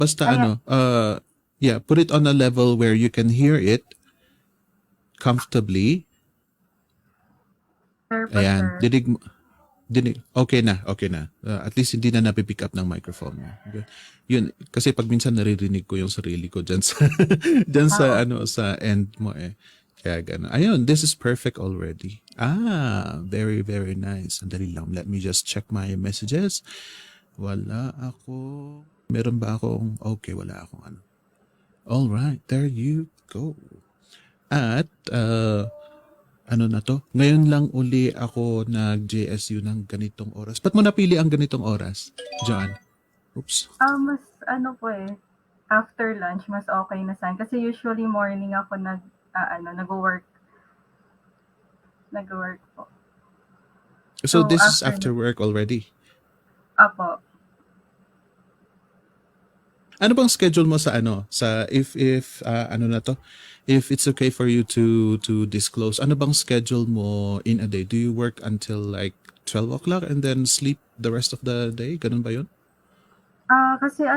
Basta Ayan, yeah, put it on a level where you can hear it comfortably. sir po, Ayan, sir. dinig, okay na, okay na. At least hindi na napipick up ng microphone mo. Good. Yun, kasi pag minsan naririnig ko yung sarili ko dyan sa, dyan Ah, sa, okay. sa end mo eh. Kaya gano'n. Ayun, this is perfect already. Very, very nice. Sandali lang. Let me just check my messages. Wala ako. Meron ba akong, okay, wala akong ano. All right, there you go. At, ano na to? Ngayon lang uli ako nag-JSU ng ganitong oras. Ba't mo napili ang ganitong oras, Joanne? Oops. Mas ano po eh, after lunch, mas okay na sa'kin. Kasi usually morning ako nag-work po. So So, this is after work already. apo. Ano bang schedule mo sa ano? Sa if ano na to? If it's okay for you to disclose, ano bang schedule mo in a day? Do you work until like 12 o'clock and then sleep the rest of the day? Ganun ba 'yun? Kasi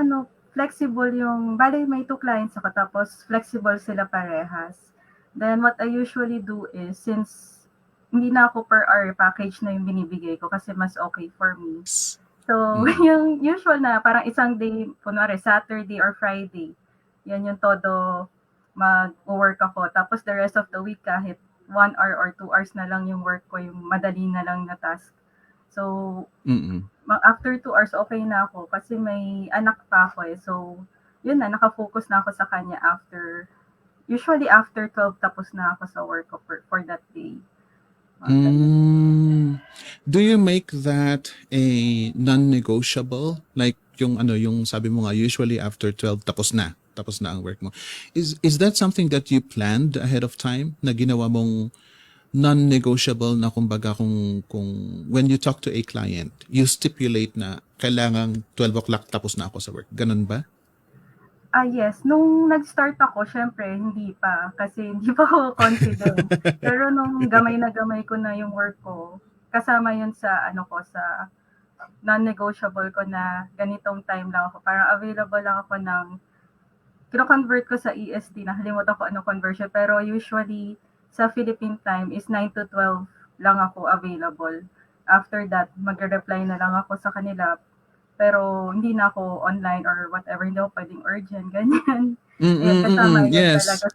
flexible yung, bale may two clients ako tapos flexible sila parehas. Then what I usually do is, since hindi na ako per hour package na yung binibigay ko kasi mas okay for me. So, Mm. yung usual na parang isang day, kunwari Saturday or Friday, yan yung todo mag-work ako. Tapos the rest of the week, kahit 1 hour or 2 hours na lang yung work ko, yung madali na lang na task. So, Mm. after 2 hours, okay na ako kasi may anak pa ako eh. So, yun na, nakafocus na ako sa kanya usually after 12 tapos na ako sa work ko for that day. Mga ganun. Mm. Do you make that a non-negotiable? Like yung ano, yung sabi mo nga usually after 12 tapos na. Tapos na ang work mo. Is that something that you planned ahead of time na ginawa mong non-negotiable na kumbaga kung when you talk to a client, you stipulate na kailangang 12 o'clock tapos na ako sa work. Ganun ba? Yes. Nung nag-start ako, syempre hindi pa, kasi hindi pa ako confident. Pero nung gamay na gamay ko na yung work ko, kasama yun sa sa non-negotiable ko na ganitong time lang ako. Parang available lang ako ng, kino-convert ko sa EST, nakalimutan ko anong conversion, pero usually sa Philippine time is 9 to 12 lang ako available. After that, magre-reply na lang ako sa kanila, pero hindi na ako online or whatever, hindi ako pwedeng urgent, ganyan. Ayan, kasama yan Yes. talaga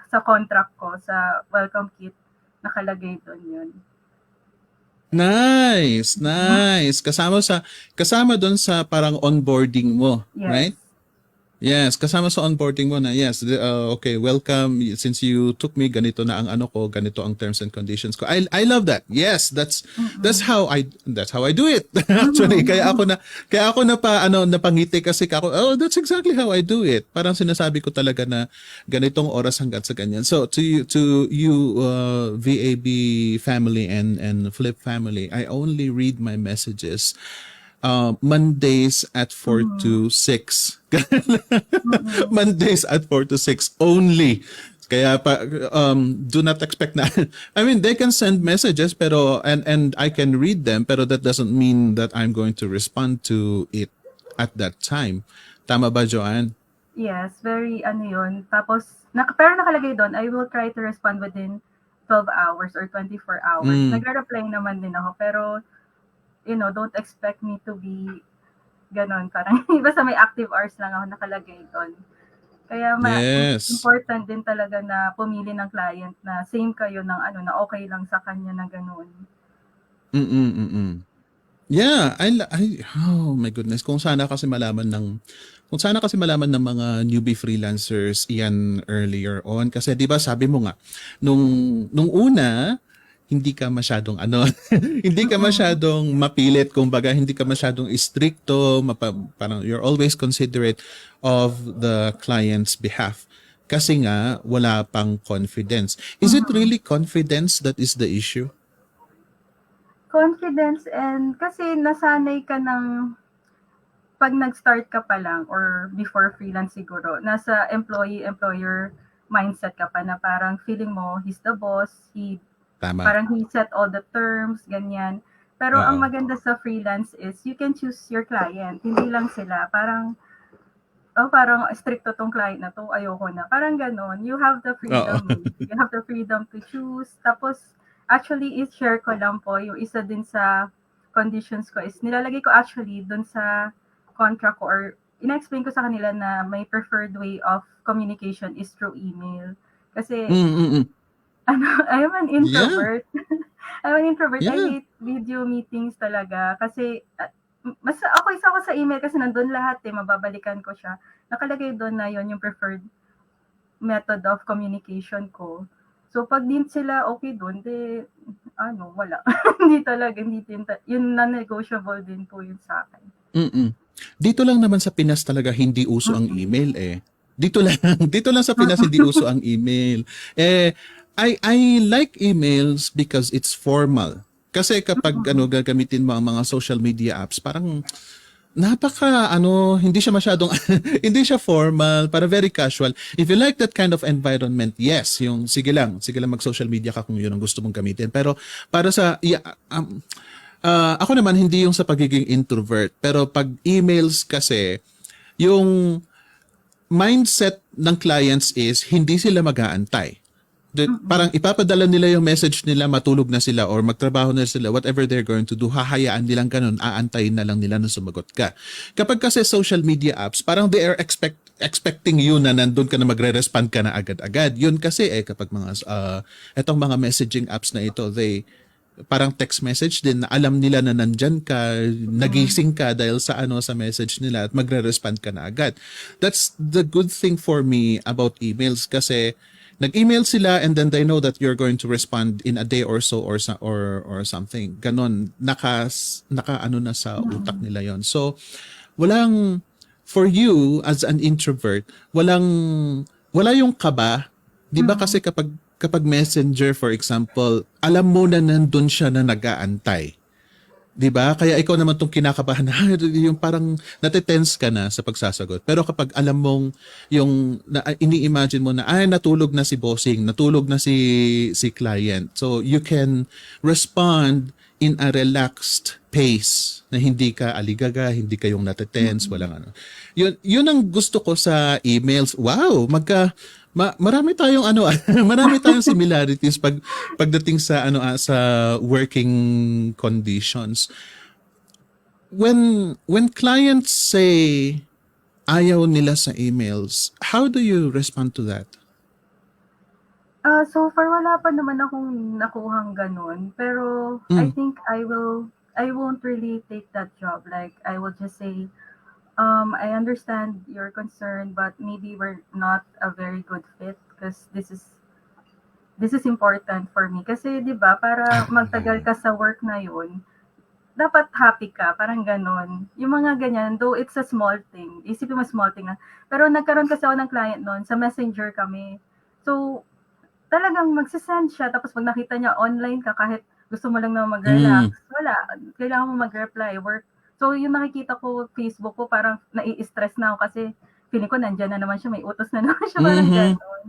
sa contract ko, sa welcome kit, nakalagay doon yun. Nice, nice. Kasama doon sa parang onboarding mo, Yes. right? Yes, kasama sa onboarding mo na yes, okay, welcome. Since you took me, ganito na ang ano ko, ganito ang terms and conditions ko. I love that. Yes, Mm-mm. that's how I do it. Actually, kaya ako na pa ano napangiti kasi ako, oh, that's exactly how I do it. Parang sinasabi ko talaga na ganitong oras hanggang sa ganyan. So to you VAB family and Flip family, I only read my messages Mondays at 4 Mm-mm. to 6. Mm-mm. Mondays at 4 to 6 only. Kaya do not expect na I mean they can send messages pero and I can read them pero that doesn't mean that I'm going to respond to it at that time. Tama ba, Joanne? Yes, very yun. Tapos, pero nakalagay doon, I will try to respond within 12 hours or 24 hours. Mm. Nagre-reply naman din ako, pero, don't expect me to be ganun. Parang, basta may active hours lang ako nakalagay doon. Kaya, Yes. important din talaga na pumili ng client na same kayo ng na okay lang sa kanya na ganun. Mm. Yeah, oh my goodness, kung sana kasi malaman ng mga newbie freelancers iyan earlier on kasi 'di ba sabi mo nga nung una hindi ka masyadong ano, hindi ka Mm-mm. masyadong mapilit kumbaga hindi ka masyadong istrikto, parang you're always considerate of the client's behalf. Kasi nga wala pang confidence. Is it Mm-mm. really confidence that is the issue? Confidence, and kasi nasanay ka ng 'pag nag-start ka pa lang or before freelance siguro, nasa employee-employer mindset ka pa na parang feeling mo he's the boss, Tama. parang he set all the terms, ganyan. Pero ang Oo. maganda sa freelance is you can choose your client, hindi lang sila. Parang oh, parang stricto tong client na 'to, ayoko na. Parang gano'n. You have the Oo. freedom, eh. You have the freedom to choose. Tapos actually i-share ko lang po yung isa din sa conditions ko is nilalagay ko actually dun sa contract ko or ina-explain ko sa kanila na my preferred way of communication is through email. Kasi Mm, mm, mm. ano, I am an Yeah, introvert. I'm an introvert. I yeah. hate video meetings talaga kasi mas ako isa ako sa email kasi nandun lahat eh, mababalikan ko siya. Nakalagay doon na yon yung preferred method of communication ko. So pag din sila okay doon, de ano, wala. Hindi talaga, hindi din, yun non-negotiable din po yun sa akin. Mm. Dito lang naman sa Pinas talaga hindi uso ang Mm-mm. email eh. Dito lang, dito lang sa Pinas hindi Mm-mm. uso ang email. Eh, I like emails because it's formal. Kasi kapag Mm-mm. gagamitin mo ang mga social media apps, parang napaka hindi siya masyadong hindi siya formal, para very casual. If you like that kind of environment, yes, yung sige lang mag-social media ka kung yun ang gusto mong gamitin. Pero para sa ako naman hindi yung sa pagiging introvert, pero pag emails kasi yung mindset ng clients is hindi sila mag-aantay. Parang Mm-mm. ipapadala nila yung message nila, matulog na sila or magtrabaho na sila, whatever they're going to do, hahayaan nilang ganun, aantayin na lang nila na sumagot ka. Kapag kasi social media apps, parang they are expecting you na nandun ka na magre-respond ka na agad-agad. Yun kasi kapag mga etong mga messaging apps na ito, they parang text message din na alam nila na nandyan ka, Mm-mm. nagising ka dahil sa sa message nila at magre-respond ka na agad. That's the good thing for me about emails kasi nag-email sila and then they know that you're going to respond in a day or so or something. Ganon, naka ano na sa utak Mm-mm. nila yon. So, walang for you as an introvert, wala yung kaba. 'Di ba kasi Mm-mm. kapag messenger for example, alam mo na nandun siya na nag-aantay. 'Di ba? Kaya ikaw naman tong kinakabahan na yung parang natetense ka na sa pagsasagot. Pero kapag alam mong yung ini-imagine mo na ay natulog na si bossing, natulog na si client. So you can respond in a relaxed pace na hindi ka aligaga, hindi kayong natetense, Mm-mm. walang ano. Yun ang gusto ko sa emails. Wow, marami tayong marami tayong similarities pagdating sa sa working conditions. When clients say ayaw nila sa emails, how do you respond to that? So far wala pa naman akong nakuhang gano'n, pero I Mm. think I won't really take that job. Like, I will just say, I understand your concern, but maybe we're not a very good fit because this is important for me. Kasi 'di ba, para magtagal Ah. ka sa work na 'yun, dapat happy ka, parang gano'n. Yung mga ganyan, though it's a small thing, isipin mo small thing lang. Pero nagkaroon kasi ako ng client no'n, sa Messenger kami. So, talagang magse-send siya tapos 'pag nakita niya online ka kahit gusto mo lang naman mag-relax, Mm. wala, kailangan mo mag-reply, work. So yung nakikita ko Facebook ko parang nai-stress na ako kasi feeling ko nandiyan na naman siya, may utos na naman siya, parang Mhm. gano'n.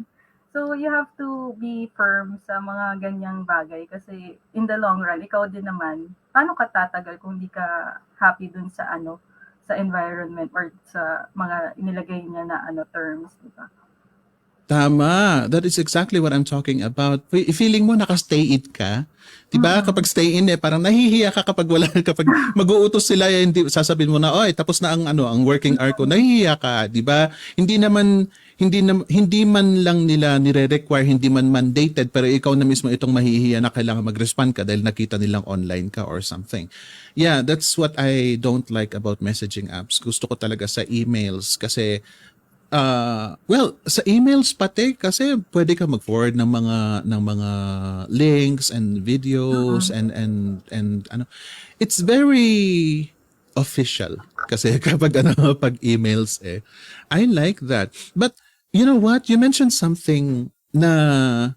So you have to be firm sa mga ganyang bagay kasi in the long run, ikaw din naman, paano ka tatagal kung hindi ka happy dun sa ano, sa environment or sa mga inilagay niya na ano terms, 'di ba? Tama. That is exactly what I'm talking about. Feeling mo naka-stay it ka. 'Di ba? Kapag Mm. stay in parang nahihiya ka kapag wala kapag mag-uutos sila hindi sasabihin mo na, "Oy, tapos na ang ang working hour ko." Nahihiya ka, 'di ba? Hindi man lang nila nire-require, hindi man mandated, pero ikaw na mismo itong mahihiya na kailangan mag-respond ka dahil nakita nilang online ka or something. Yeah, that's what I don't like about messaging apps. Gusto ko talaga sa emails kasi well, sa emails pati kasi pwede ka mag-forward ng mga links and videos Mm. and ano. It's very official kasi kapag pag emails I like that. But you know what? You mentioned something na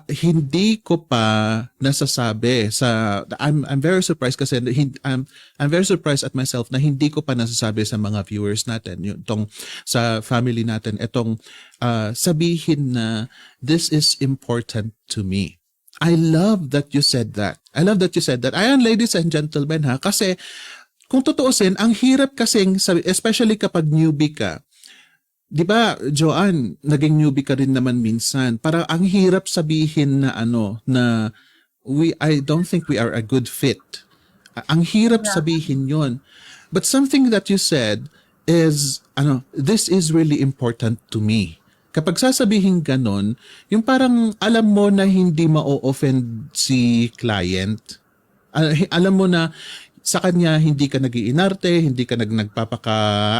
hindi ko pa nasasabi sa I'm very surprised kasi I'm very surprised at myself na hindi ko pa nasasabi sa mga viewers natin yung tong sa family natin etong sabihin na this is important to me. I love that you said that. I love that you said that. Ayan, ladies and gentlemen ha, kasi kung tutuusin, ang hirap kasing, especially kapag newbie ka, di ba, Joanne, naging newbie ka rin naman minsan. Para ang hirap sabihin na na I don't think we are a good fit. Ang hirap Yeah. sabihin yon. But something that you said is, this is really important to me. Kapag sasabihin ganon, yung parang alam mo na hindi ma-offend si client. Alam mo na sa kanya hindi ka nag-iinarte, hindi ka nagpapaka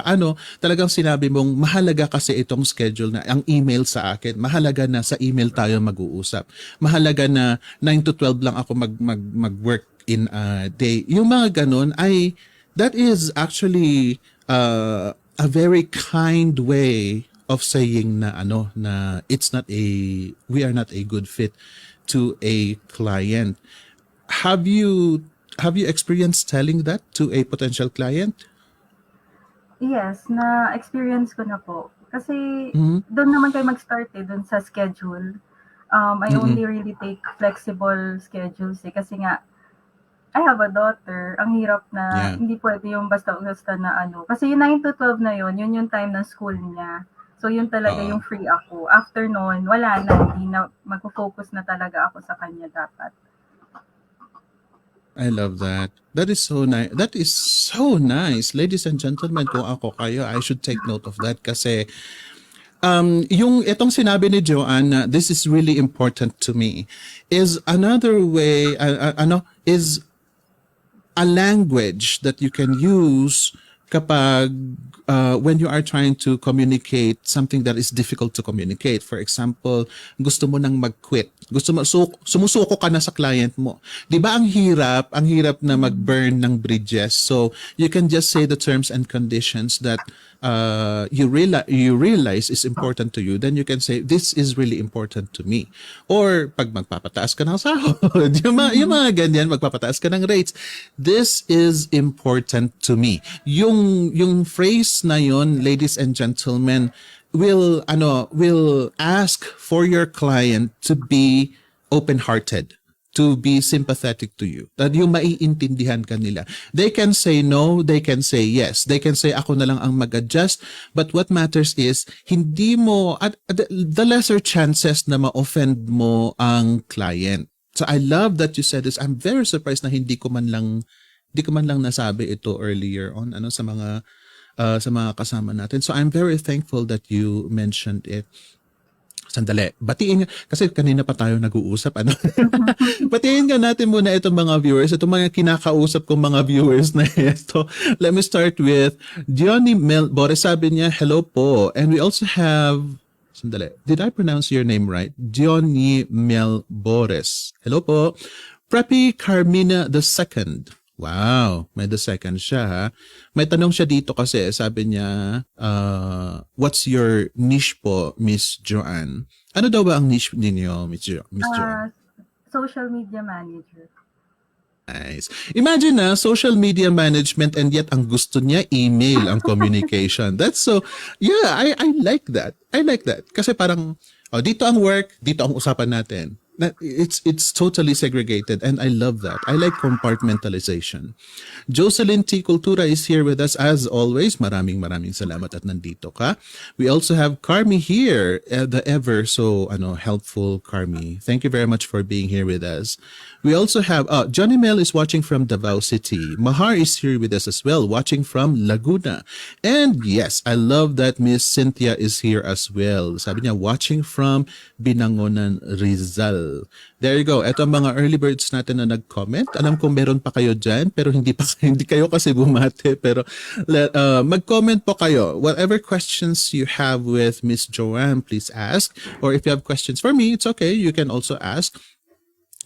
talagang sinabi mong mahalaga kasi itong schedule na ang email sa akin. Mahalaga na sa email tayo mag-uusap. Mahalaga na 9 to 12 lang ako mag-work in a day. Yung mga ganon ay that is actually a very kind way of saying na na we are not a good fit to a client. Have you experienced telling that to a potential client? Yes, na-experience ko na po. Kasi Mhm. doon naman kayo mag-start doon sa schedule. I Mm-mm. only really take flexible schedules kasi nga, I have a daughter. Ang hirap na Yeah. hindi pwede yung basta-basta na Kasi yung 9 to 12 na yun yung time ng school niya. So yun talaga Oo. yung free ako. After noon, wala na. Hindi na magpo-focus na talaga ako sa kanya dapat. I love that. That is so nice. That is so nice. Ladies and gentlemen, kung ako kayo, I should take note of that kasi yung itong sinabi ni Joanne na this is really important to me is another way, is a language that you can use kapag when you are trying to communicate something that is difficult to communicate. For example, gusto mo nang mag-quit. Sumusuko ka na sa client mo. 'Di ba ang hirap na mag-burn ng bridges. So, you can just say the terms and conditions that you realize is important to you. Then you can say, this is really important to me. Or pag magpapataas ka ng sahod, yung mga ganyan, magpapataas ka ng rates. This is important to me. Yung phrase na yon, ladies and gentlemen, will ask for your client to be open-hearted, to be sympathetic to you. That yung maiintindihan ka nila. They can say no, they can say yes. They can say ako na lang ang mag-adjust. But what matters is, hindi mo, the lesser chances na ma-offend mo ang client. So I love that you said this. I'm very surprised na hindi ko man lang nasabi ito earlier on sa mga kasama natin. So I'm very thankful that you mentioned it. Sandali. Batiin kasi kanina pa tayo nag-uusap Batiin nga natin muna itong mga viewers, itong mga kinakausap kong mga viewers na ito. Let me start with Johnny Mel Bores. Sabi niya, hello po. And we also have, sandali. Did I pronounce your name right? Johnny Mel Bores. Hello po. Preppy Carmina II. Wow, may the second siya ha. May tanong siya dito kasi, sabi niya, what's your niche po, Miss Joanne? Ano daw ba ang niche ninyo, Miss Joanne? Social media manager. Nice. Imagine na, social media management and yet ang gusto niya, email ang communication. That's so, yeah, I like that. I like that. Kasi parang, dito ang work, dito ang usapan natin. It's totally segregated and I love that. I like compartmentalization. Jocelyn T. Cultura is here with us as always. Maraming salamat at nandito ka. We also have Carmi here, the ever so helpful Carmi. Thank you very much for being here with us. We also have Johnny Mel is watching from Davao City. Mahar is here with us as well, watching from Laguna. And yes, I love that Miss Cynthia is here as well. Sabi niya, watching from Binangonan, Rizal. There you go. Ito ang mga early birds natin na nag-comment. Alam kong meron pa kayo dyan, pero hindi kayo kasi bumate. Pero mag-comment po kayo. Whatever questions you have with Miss Joanne, please ask. Or if you have questions for me, it's okay. You can also ask.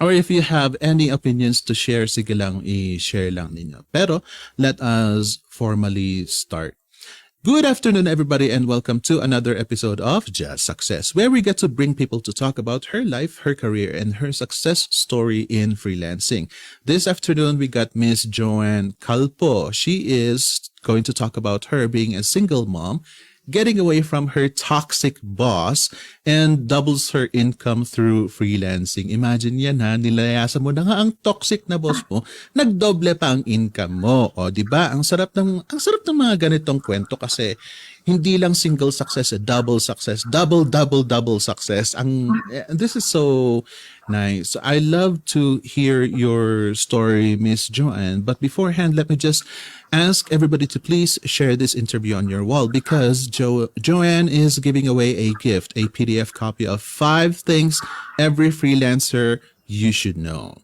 Or if you have any opinions to share, sige lang, i-share lang ninyo. Pero let us formally start. Good afternoon, everybody, and welcome to another episode of Just Success, where we get to bring people to talk about her life, her career, and her success story in freelancing. This afternoon, we got Miss Joanne Calpo. She is going to talk about her being a single mom getting away from her toxic boss and doubles her income through freelancing. Imagine yan ha, nilayasan mo na nga ang toxic na boss mo, nagdoble pa ang income mo. O, di ba? Ang sarap ng mga ganitong kwento kasi hindi lang single success, double success, double success. This is so nice. I love to hear your story, Miss Joanne. But beforehand, let me just ask everybody to please share this interview on your wall because Joanne is giving away a gift, a PDF copy of 5 things every freelancer you should know.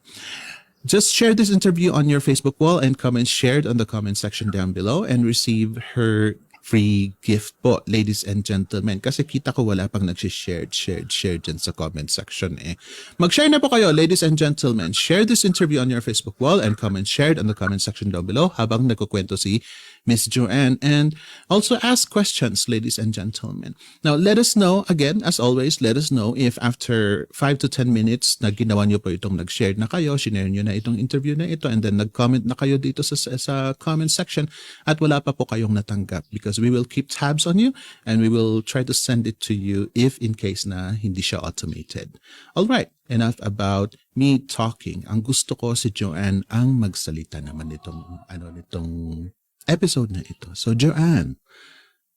Just share this interview on your Facebook wall and comment shared on the comment section down below and receive her free gift po, ladies and gentlemen. Kasi kita ko wala pang nag-share dyan sa comment section eh. Mag-share na po kayo, ladies and gentlemen. Share this interview on your Facebook wall and comment shared on the comment section down below habang nagkukwento si Miss Joanne. And also ask questions, ladies and gentlemen. Now, let us know, again, as always, let us know if after 5 to 10 minutes na ginawa nyo po itong nag-share na kayo, shinare nyo na itong interview na ito, and then nag-comment na kayo dito sa comment section at wala pa po kayong natanggap because we will keep tabs on you and we will try to send it to you if in case na hindi siya automated. All right, enough about me talking. Ang gusto ko si Joanne ang magsalita naman nitong episode na ito. So Joanne,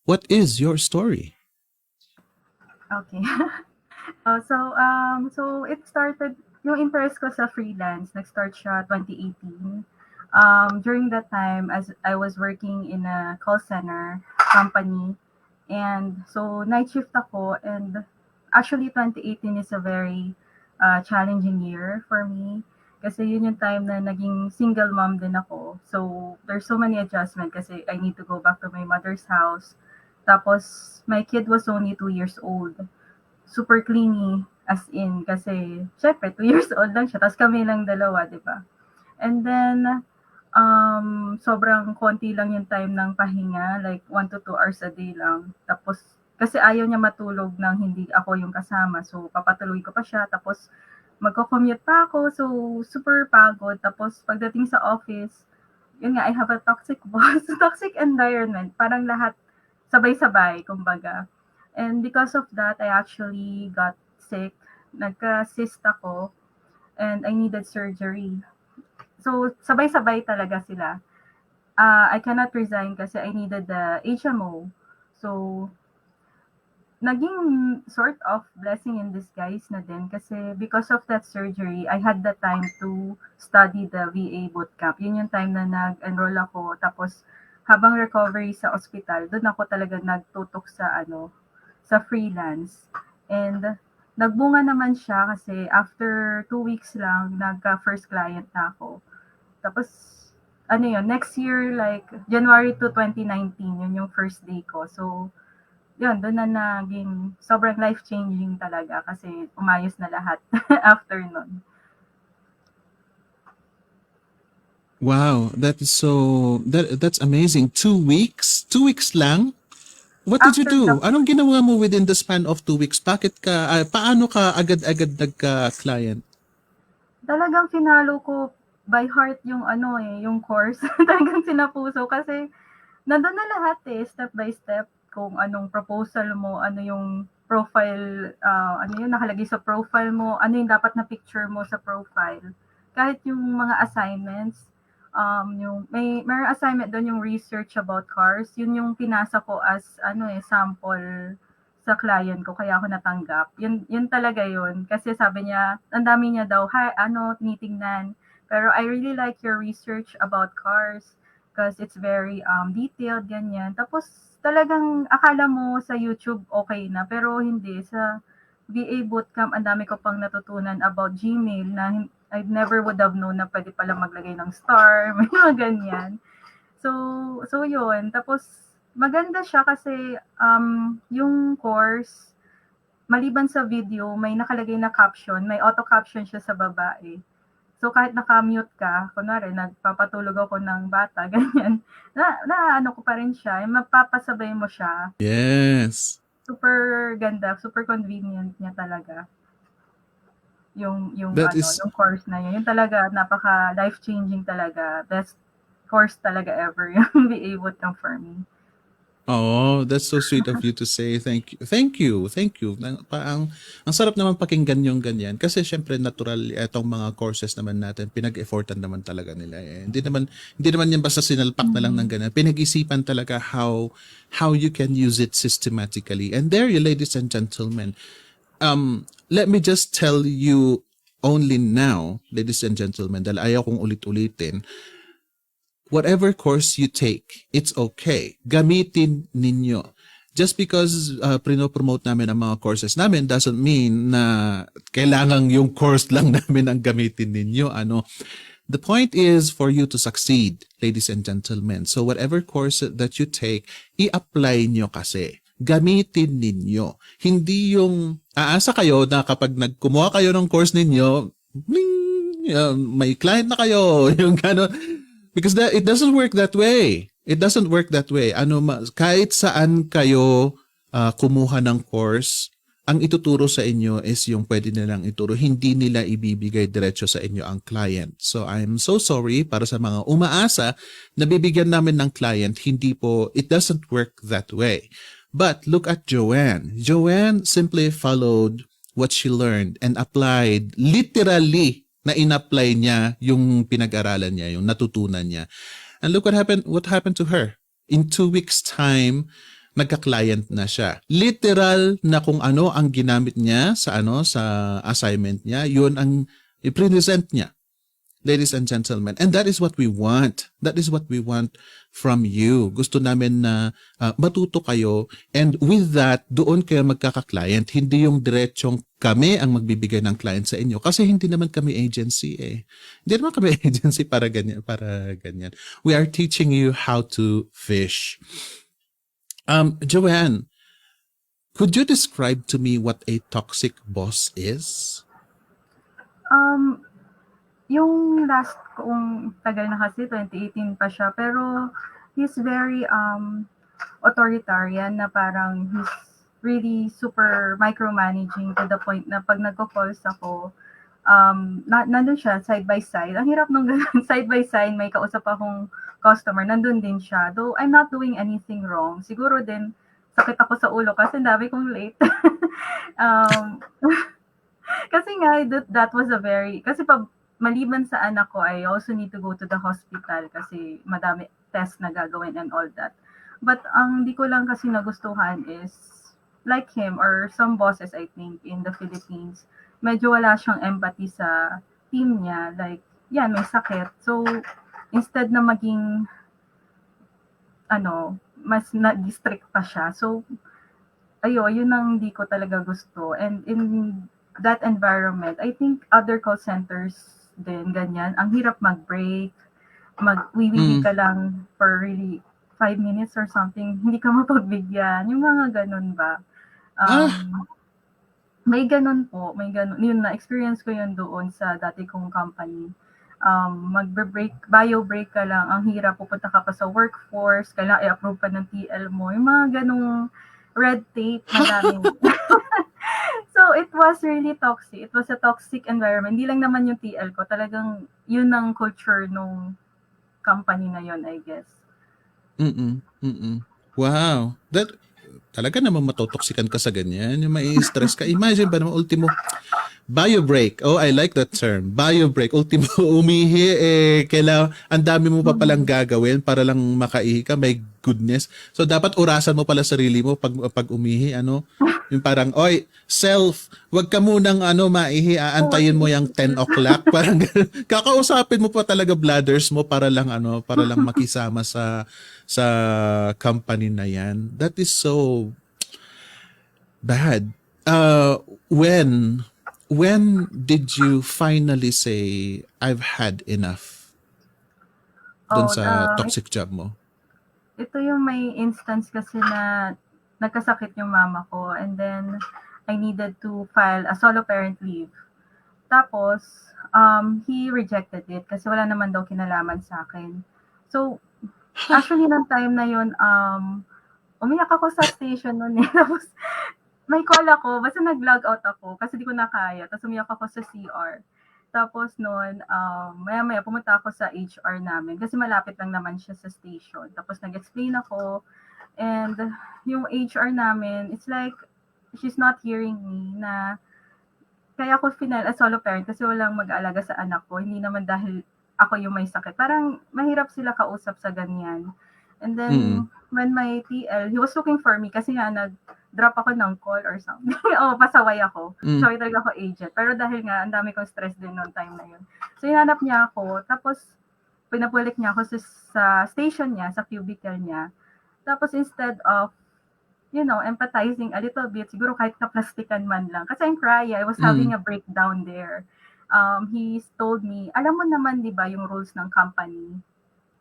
what is your story? Okay. So it started, yung interest ko sa freelance, nag-start siya 2018. During that time, as I was working in a call center company, and so night shift ako, and actually 2018 is a very challenging year for me. Kasi yun yung time na naging single mom din ako. So, there's so many adjustments kasi I need to go back to my mother's house. Tapos, my kid was only 2 years old. Super clingy, as in, kasi, syempre, 2 years old lang siya. Tapos kami lang dalawa, di ba? And then, sobrang konti lang yung time ng pahinga, like 1 to 2 hours a day lang. Tapos, kasi ayaw niya matulog nang hindi ako yung kasama. So, papatuloy ko pa siya. Tapos, magko-commute pa ako. So, super pagod. Tapos, pagdating sa office, yun nga, I have a toxic boss. Toxic environment. Parang lahat sabay-sabay, kumbaga. And because of that, I actually got sick. Nagka-cyst ako. And I needed surgery. So, sabay-sabay talaga sila. I cannot resign kasi I needed the HMO. So, naging sort of blessing in disguise na din kasi because of that surgery, I had the time to study the VA bootcamp. Yun yung time na nag-enroll ako. Tapos, habang recovery sa ospital, doon ako talaga nagtutok sa freelance. And nagbunga naman siya kasi after 2 weeks lang, nagka-first client na ako. Tapos, next year, like, January to 2019, yun yung first day ko. So, yun, doon na naging sobrang life-changing talaga kasi umayos na lahat after nun. Wow, that's amazing. 2 weeks? 2 weeks lang? What did you do? Anong ginawa mo within the span of 2 weeks? Paano ka agad-agad nagka-client? Talagang finalo ko by heart yung yung course. Talagang sinapuso kasi nandun na lahat step by step. Kung anong proposal mo, ano yung profile, ano yung nakalagay sa profile mo, ano yung dapat na picture mo sa profile. Kahit yung mga assignments, may assignment doon yung research about cars, yun yung pinasa ko as sample sa client ko kaya ako natanggap. Yun talaga yun kasi sabi niya, ang dami niya daw tinitingnan. Pero I really like your research about cars because it's very detailed ganyan. Tapos talagang akala mo sa YouTube okay na, pero hindi. Sa VA Bootcamp, ang dami ko pang natutunan about Gmail na I never would have known na pwede pala maglagay ng star, may mga ganyan. So yun. Tapos, maganda siya kasi yung course, maliban sa video, may nakalagay na caption, may auto-caption siya sa baba So, kahit naka-mute ka, kunwari, nagpapatulog ako ng bata, ganyan, ko pa rin siya, mapapasabay mo siya. Yes. Super ganda, super convenient niya talaga. Yung course na yun. Yung talaga, napaka life-changing talaga. Best course talaga ever, yung VA Bootcamp for me. Oh, that's so sweet of you to say. Thank you. Thank you. Thank you. Ang sarap naman pakinggan yung ganyan. Kasi syempre natural itong mga courses naman natin, pinag-effortan naman talaga nila. Hindi naman yan basta sinalpak na lang ng Mm. ganyan. Pinag-isipan talaga how you can use it systematically. And there you, ladies and gentlemen, let me just tell you only now, ladies and gentlemen, dahil ayaw kong ulit-ulitin, whatever course you take, it's okay. Gamitin ninyo. Just because prino-promote namin ang mga courses namin doesn't mean na kailangan yung course lang namin ang gamitin ninyo. The point is for you to succeed, ladies and gentlemen. So whatever course that you take, i-apply nyo kasi. Gamitin ninyo. Hindi yung aasa kayo na kapag kumuha kayo ng course ninyo, bling, may client na kayo. Yung gano'n. Because it doesn't work that way. It doesn't work that way. Kahit saan kayo kumuha ng course, ang ituturo sa inyo is yung pwede nilang ituro. Hindi nila ibibigay diretso sa inyo ang client. So I'm so sorry para sa mga umaasa na bibigyan namin ng client. Hindi po, it doesn't work that way. But look at Joanne. Joanne simply followed what she learned and applied literally na in-apply niya yung pinag-aralan niya, yung natutunan niya. And look what happened to her. In 2 weeks time, nagka-client na siya. Literal na kung ano ang ginamit niya sa assignment niya, yun ang i-present niya. Ladies and gentlemen, and that is what we want. That is what we want from you. Gusto namin na matuto kayo, and with that, doon kayo magkaka-client. Hindi yung diretsong kami ang magbibigay ng client sa inyo. Kasi hindi naman kami agency eh. Hindi naman kami agency para ganyan. We are teaching you how to fish. Joanne, could you describe to me what a toxic boss is? Yung last kong tagal na kasi 2018 pa siya, pero he's very authoritarian na parang he's really super micromanaging to the point na pag nagko-calls ako, nandun siya side by side. Ang hirap nung ganun, side by side, may kausap akong customer, nandun din siya. Though I'm not doing anything wrong. Siguro din, sakit ako sa ulo kasi dami kong late. um, kasi nga, that was kasi pag maliban sa anak ko, I also need to go to the hospital kasi madami test na gagawin and all that. But ang di ko lang kasi nagustuhan is, like him or some bosses I think in the Philippines, medyo wala siyang empathy sa team niya. Like, yan, may sakit. So, instead na maging, mas na-district pa siya. So, yun ang di ko talaga gusto. And in that environment, I think other call centers din, ganyan. Ang hirap mag-break, mag-wiwi ka lang for really 5 minutes or something, hindi ka mapagbigyan. Yung mga ganun ba? May ganun po, may ganun. Yun, na-experience ko yun doon sa dati kong company. Bio break ka lang, ang hirap, pupunta ka pa sa workforce, kailangan i-approve pa ng TL mo. Yung mga ganung red tape, madaming. So, it was really toxic. It was a toxic environment. Hindi lang naman yung TL ko. Talagang yun ang culture nung company na yun, I guess. Wow. Talaga naman matotoksikan ka sa ganyan. Yung mai-stress ka. Imagine ba naman, ultimo, bio break. Oh, I like that term. Bio break. Ultimo, umihi, kailangan, ang dami mo pa palang gagawin para lang makaihi ka. My goodness. So, dapat orasan mo pala sarili mo pag umihi, yung parang, oy, self, wag ka munang maihi, aantayin mo yung 10 o'clock. Parang kakausapin mo pa talaga bladders mo para lang makisama sa company na yan. That is so bad. When did you finally say, I've had enough dun sa toxic job mo? Ito yung may instance kasi na nagkasakit yung mama ko, and then I needed to file a solo parent leave. Tapos, he rejected it kasi wala naman daw kinalaman sa akin. So, actually, ng time na yun, umiyak ako sa station nun eh. Tapos, may call ako, basta nag-log out ako kasi di ko na kaya. Tapos, umiyak ako sa CR. Tapos noon, maya-maya pumunta ako sa HR namin kasi malapit lang naman siya sa station. Tapos nag-explain ako, And yung HR namin, it's like, she's not hearing me na kaya ako final as solo parent kasi walang mag-aalaga sa anak ko. Hindi naman dahil ako yung may sakit. Parang mahirap sila kausap sa ganyan. And then, Mm. when my TL, he was looking for me kasi nga nag-drop ako ng call or something. Oo, pasaway ako. Mm. Pasaway talaga ako agent. Pero dahil nga, ang dami kong stress din noong time na yun. So, hinanap niya ako. Tapos, pinapulik niya ako sa station niya, sa cubicle niya. Tapos, instead of empathizing a little bit, siguro kahit kaplastikan man lang. Kasi I'm crying, I was having a breakdown there. He told me, alam mo naman, di ba, yung rules ng company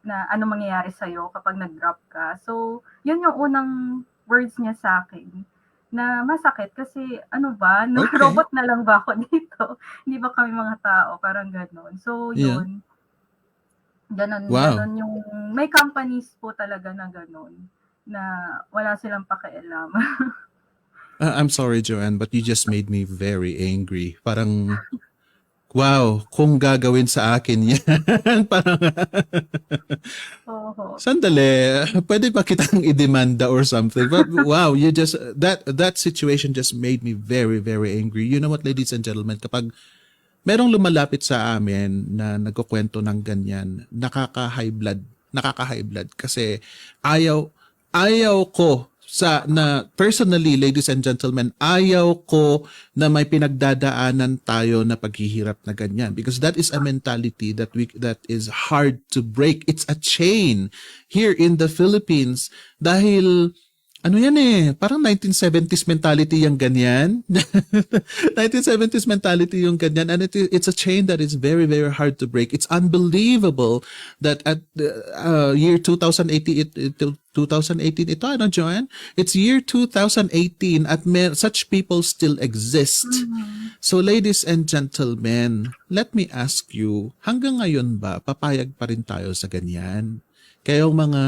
na ano mangyayari sa'yo kapag nag-drop ka. So, yun yung unang words niya sa akin na masakit kasi ano ba, Okay. robot na lang ba ako dito? Hindi ba kami mga tao? Parang gano'n. So, Yeah. yun. Ganon, Wow. ganon yung, may companies po talaga na ganon, na wala silang pakialam. I'm sorry, Joanne, but you just made me very angry. Parang, wow, kung gagawin sa akin yan, parang, Oo. sandali, pwede ba kitang idemanda or something? But wow, that situation just made me very, very angry. You know what, ladies and gentlemen, kapag merong lumalapit sa amin na nagkukwento ng ganyan, nakaka-high blood kasi ayaw ko na personally, ladies and gentlemen, ayaw ko na may pinagdadaanan tayo na paghihirap na ganyan because that is a mentality that is hard to break. It's a chain here in the Philippines dahil ano yan parang 1970s mentality yung ganyan. 1970s mentality yung ganyan and it's a chain that is very, very hard to break. It's unbelievable that at year 2018 ito, ano, Joanne? It's year 2018 at such people still exist. So ladies and gentlemen, let me ask you, hanggang ngayon ba papayag pa rin tayo sa ganyan? Kayong mga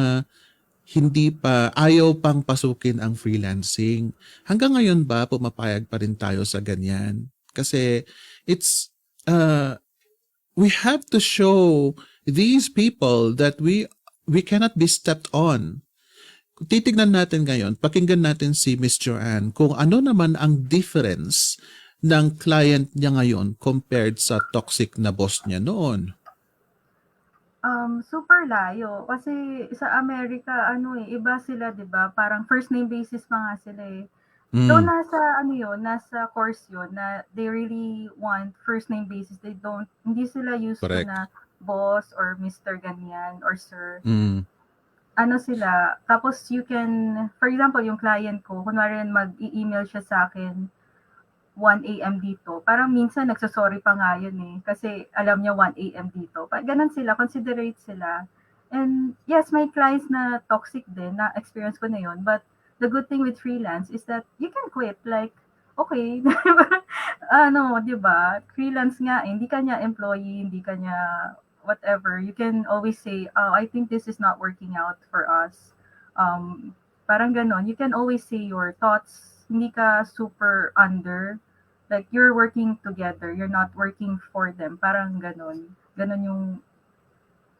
hindi pa, ayaw pang pasukin ang freelancing. Hanggang ngayon ba pumapayag pa rin tayo sa ganyan? Kasi it's, we have to show these people that we cannot be stepped on. Titignan natin ngayon, pakinggan natin si Miss Joanne kung ano naman ang difference ng client niya ngayon compared sa toxic na boss niya noon. Super layo. Kasi sa Amerika, iba sila, di ba? Parang first name basis pa nga sila eh. So, nasa course yun na they really want first name basis. Hindi sila used to Correct. na boss or Mr. ganyan or sir. Mm. Ano sila, tapos you can, for example, yung client ko, kunwari mag-i-email siya sa akin, 1 a.m. dito. Parang minsan nagsasorry pa nga yun eh. Kasi alam niya 1 a.m. dito. Ganun sila, considerate sila. And yes, may clients na toxic din, na experience ko na yun. But the good thing with freelance is that you can quit. Like, okay, di ba? Freelance nga, hindi ka niya employee, hindi ka niya whatever. You can always say, oh, I think this is not working out for us. Parang ganon. You can always say your thoughts. Hindi ka super under. Like, you're working together. You're not working for them. Parang ganon.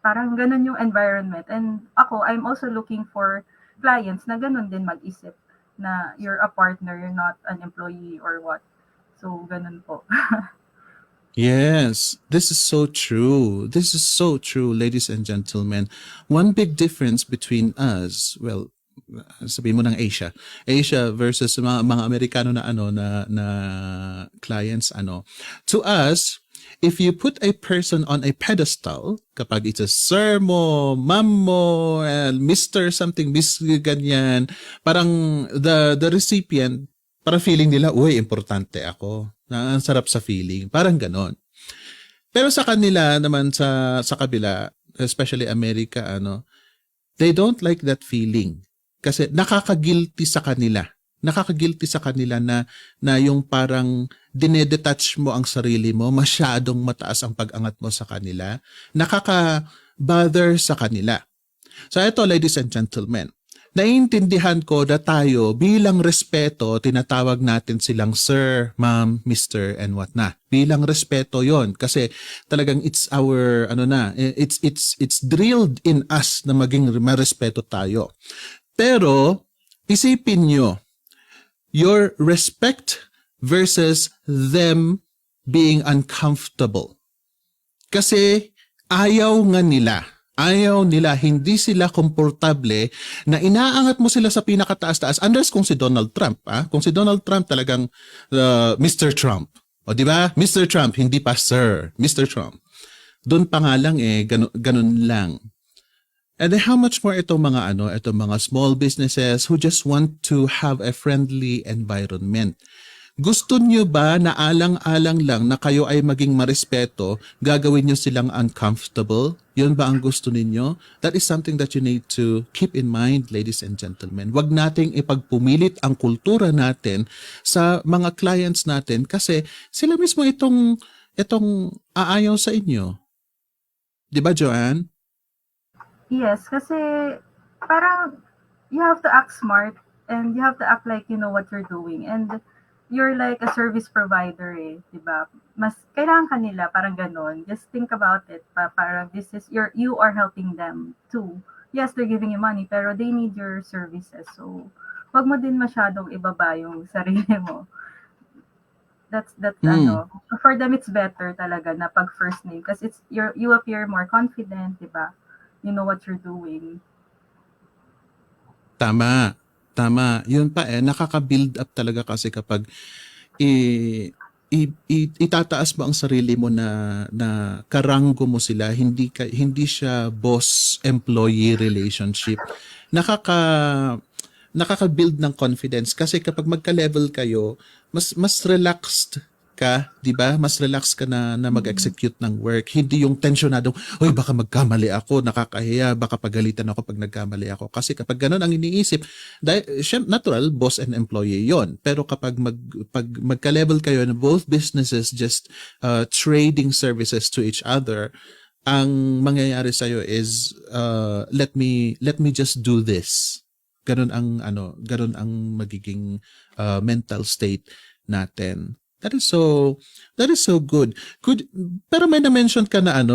Parang ganon yung environment. And ako, I'm also looking for clients na ganon din mag-isip na you're a partner, you're not an employee or what. So, ganon po. Yes, this is so true. This is so true, ladies and gentlemen. One big difference between us, well, sabihin mo ng Asia versus mga Amerikano na na clients to us, if you put a person on a pedestal, kapag it's a sir mo, ma'am mo, Mr. something, Miss ganyan, parang the recipient, parang feeling nila, uy, importante ako. Ang sarap sa feeling. Parang ganon. Pero sa kanila naman sa kabila, especially America, they don't like that feeling. Kasi nakaka-guilty sa kanila. Nakaka-guilty sa kanila na yung parang dinedetach mo ang sarili mo, masyadong mataas ang pag-angat mo sa kanila. Nakaka-bother sa kanila. So ito, ladies and gentlemen, naiintindihan ko na tayo bilang respeto, tinatawag natin silang sir, ma'am, mister, and what na. Bilang respeto yon kasi talagang it's our, it's drilled in us na maging marespeto tayo. Pero, isipin nyo, your respect versus them being uncomfortable. Kasi ayaw nila, hindi sila komportable na inaangat mo sila sa pinakataas-taas. Unless kung si Donald Trump, kung si Donald Trump talagang Mr. Trump. O di ba? Mr. Trump, hindi pa Sir. Mr. Trump. Doon pa nga lang ganun lang. And then how much more itong mga small businesses who just want to have a friendly environment. Gusto nyo ba na alang-alang lang na kayo ay maging marespeto, gagawin nyo silang uncomfortable? Yun ba ang gusto ninyo? That is something that you need to keep in mind, ladies and gentlemen. Huwag nating ipagpumilit ang kultura natin sa mga clients natin kasi sila mismo itong aayaw sa inyo. Di ba, Joanne? Yes, kasi parang you have to act smart and you have to act like you know what you're doing. And you're like a service provider diba? Mas kailangan kanila parang ganon. Just think about it. Parang this is you are helping them too. Yes, they're giving you money pero they need your services. So, wag mo din masyadong ibaba yung sarili mo. That's for them it's better talaga na pag first name kasi you appear more confident, diba? You know what you're doing. Tama. Yun pa nakaka-build up talaga kasi kapag itataas mo ang sarili mo na karanggo mo sila, hindi siya boss-employee relationship. Nakaka-build ng confidence kasi kapag magka-level kayo, mas relaxed ka, 'di ba? Mas relax ka na mag-execute ng work. Hindi yung tensionado, "Oy, baka magkamali ako, nakakahiya, baka pagalitan ako pag nagkamali ako." Kasi kapag ganun ang iniisip, natural boss and employee 'yon. Pero kapag magka-level kayo na both businesses just trading services to each other, ang mangyayari sa iyo is let me just do this. Ganun ang magiging mental state natin. That is so good. Pero may na-mention ka na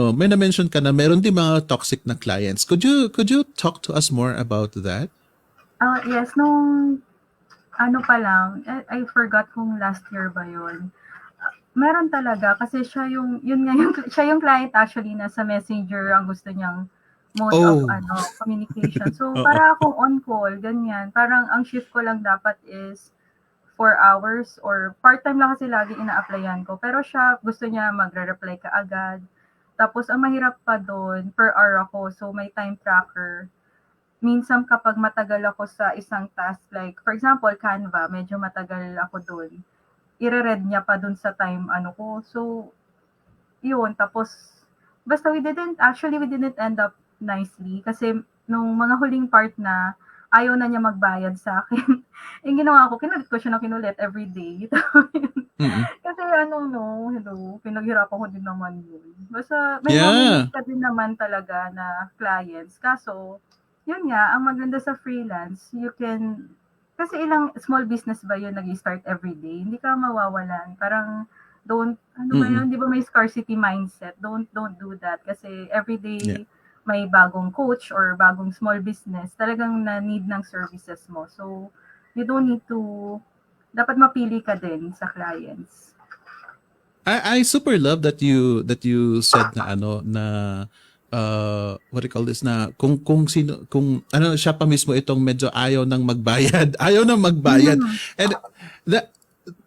meron din mga toxic na clients. Could you talk to us more about that? Yes, nung pa lang, I forgot kung last year ba yun. Meron talaga kasi siya yung client actually na sa Messenger ang gusto niyang mode of communication. So para akong on call, ganyan. Parang ang shift ko lang dapat is 4 hours or part-time lang kasi lagi ina-applyan ko. Pero siya, gusto niya magre-reply ka agad. Tapos, ang mahirap pa doon, per hour ako. So, may time tracker. Minsan kapag matagal ako sa isang task, like, for example, Canva, medyo matagal ako doon. I-read niya pa doon sa time ko. So, yun. Tapos, basta we didn't end up nicely. Kasi, nung mga huling part na, ayaw na niya magbayad sa akin. Yung ginawa ko, kinulit ko siya na kinulit every day. Kasi pinaghirapan ko din naman yun. Basta may moments ka din naman talaga na clients. Kaso, yun nga, ang maganda sa freelance, kasi ilang small business ba yun nag-start every day? Hindi ka mawawalan. Parang, di ba may scarcity mindset? Don't do that. Kasi every day, may bagong coach or bagong small business, talagang na-need ng services mo. So, you don't need to, dapat mapili ka din sa clients. I super love that you said na what do you call this, na kung siya pa mismo itong medyo ayaw nang magbayad. And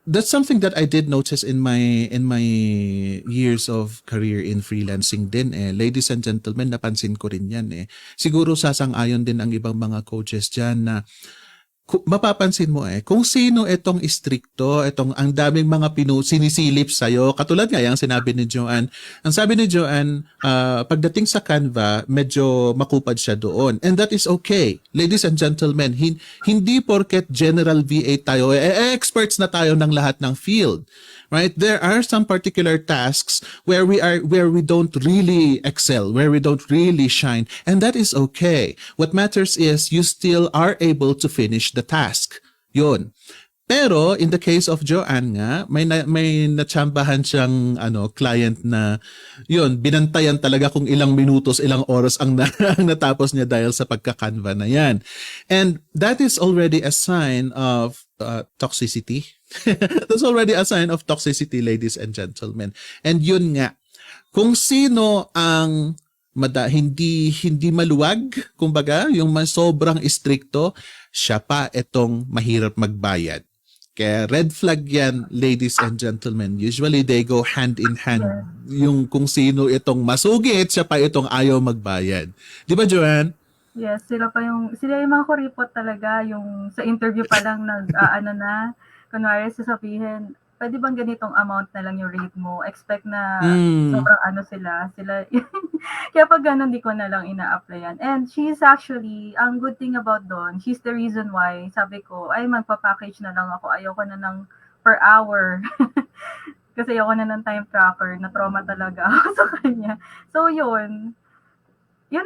that's something that I did notice in my years of career in freelancing din Ladies and gentlemen, napansin ko rin yan Siguro sasang-ayon din ang ibang mga coaches diyan na mapapansin mo kung sino itong istrikto, ang daming mga sinisilip sa'yo. Katulad nga yung sinabi ni Joanne. Ang sabi ni Joanne, pagdating sa Canva, medyo makupad siya doon. And that is okay. Ladies and gentlemen, hindi porket general VA tayo, experts na tayo ng lahat ng field. Right? There are some particular tasks where we don't really excel, where we don't really shine, and that is okay. What matters is you still are able to finish the task. Yun. Pero in the case of Joanne nga, may natsambahan siyang client na yun, binantayan talaga kung ilang minutos, ilang oras ang, ang natapos niya dahil sa pagka-Canva na yan. And that is already a sign of toxicity. That's already a sign of toxicity, ladies and gentlemen. And yun nga, kung sino ang hindi maluwag, kumbaga, yung sobrang istrikto, siya pa itong mahirap magbayad. Kaya red flag yan, ladies and gentlemen. Usually they go hand in hand. Yung kung sino itong masugit, siya pa itong ayaw magbayad. Di ba, Joanne? Yes, sila yung mga kuripot talaga, yung sa interview pa lang kunwari sasabihin, pwede bang ganitong amount na lang yung rate mo? Expect na sobrang sila. Kaya pag ganun, di ko na lang ina-applyan. And she's actually, ang good thing about doon, she's the reason why, sabi ko, ay magpa-package na lang ako, ayoko na ng per hour. Kasi ayoko na ng time tracker, na-trauma talaga ako sa kanya. So yun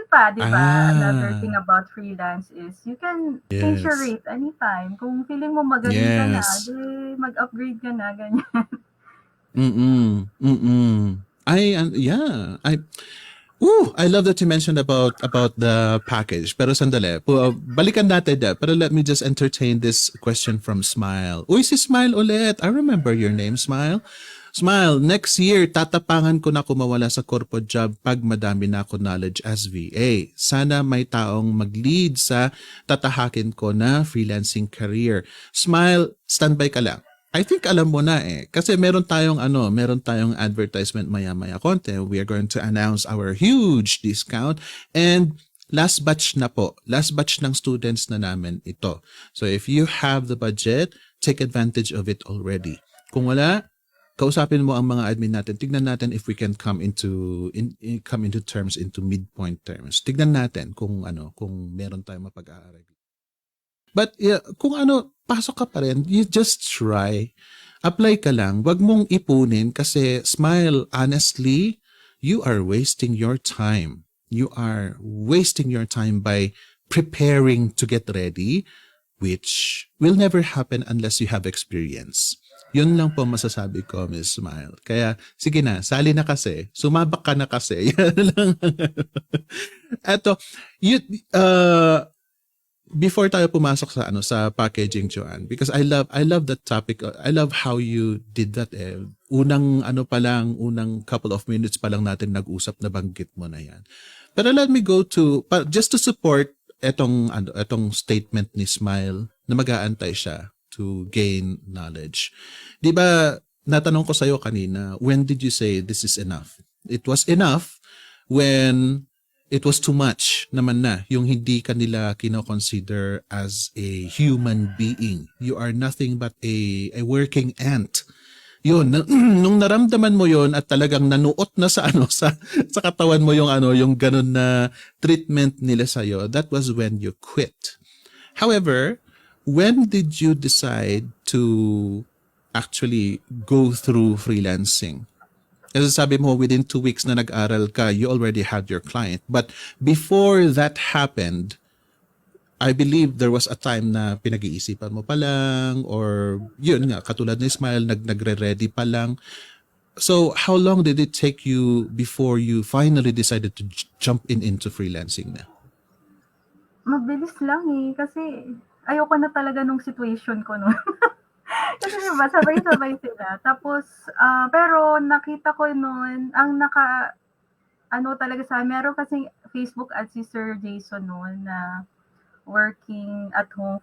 pa, di ba? Another thing about freelance is you can change your rate anytime. Kung feeling mo magaling ka na, di mag-upgrade ka na, ganyan. I love that you mentioned about the package. Pero sandali, balikan natin na. Pero let me just entertain this question from Smile. Uy, si Smile ulit. I remember your name, Smile. Smile, next year, tatapangan ko na kumawala sa corporate job pag madami na ako knowledge as VA. Sana may taong mag-lead sa tatahakin ko na freelancing career. Smile, standby ka lang. I think alam mo na kasi meron tayong advertisement maya-maya konti. We are going to announce our huge discount and last batch na po. Last batch ng students na namin ito. So if you have the budget, take advantage of it already. Kung wala, kausapin mo ang mga admin natin. Tignan natin if we can come into terms, into midpoint terms. Tignan natin kung meron tayong mapag-aaral. But kung pasok ka pa rin, you just try. Apply ka lang. Wag mong ipunin kasi Smile, honestly, you are wasting your time. You are wasting your time by preparing to get ready, which will never happen unless you have experience. Yun lang po masasabi ko, Miss Smile. Kaya, sige na, sali na kasi. Sumabak ka na kasi. Yan lang. Eto, before tayo pumasok sa packaging, Joanne, because I love that topic. I love how you did that. Unang couple of minutes pa lang natin nag-usap, na banggit mo na yan. Pero let me go to, just to support etong statement ni Smile na mag-aantay siya to gain knowledge. Di ba, natanong ko sa'yo kanina, when did you say this is enough? It was enough when it was too much naman na, yung hindi ka nila kino-consider as a human being. You are nothing but a working ant. Yun, nung naramdaman mo yon at talagang nanuot na sa sa katawan mo yung ganun na treatment nila sa'yo, that was when you quit. However, when did you decide to actually go through freelancing? Kasi sabi mo, within 2 weeks na nag-aral ka, you already had your client. But before that happened, I believe there was a time na pinag-iisipan mo pa lang, or yun nga, katulad ni Smile, nagre-ready pa lang. So, how long did it take you before you finally decided to jump into freelancing na? Mabilis lang kasi ayoko na talaga nung situation ko nun. Kasi diba, sabay-sabay sila. Tapos, pero nakita ko nun, ang talaga meron kasing Facebook ad si Sir Jason noon na working at home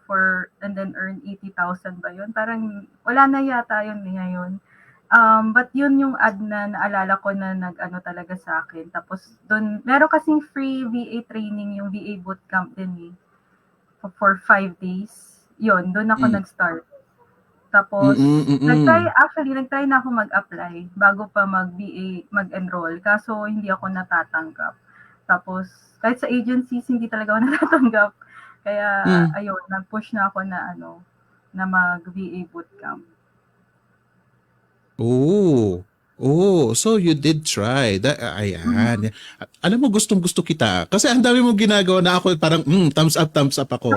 and then earn 80,000 ba yun? Parang, wala na yata yun ngayon. But yun yung ad na naalala ko na talaga sa akin. Tapos, doon, meron kasing free VA training, yung VA bootcamp din for 5 days. Yun, doon ako nag-start. Tapos, nag-try na ako mag-apply bago pa mag-enroll. Kaso, hindi ako natatanggap. Tapos, kahit sa agencies, hindi talaga ako natatanggap. Kaya, ayun, nag-push na ako na mag-VA bootcamp. Oh, Oh, so you did try. Ayan. Alam mo, gustong-gusto kita. Kasi ang dami mong ginagawa na ako parang thumbs up ako.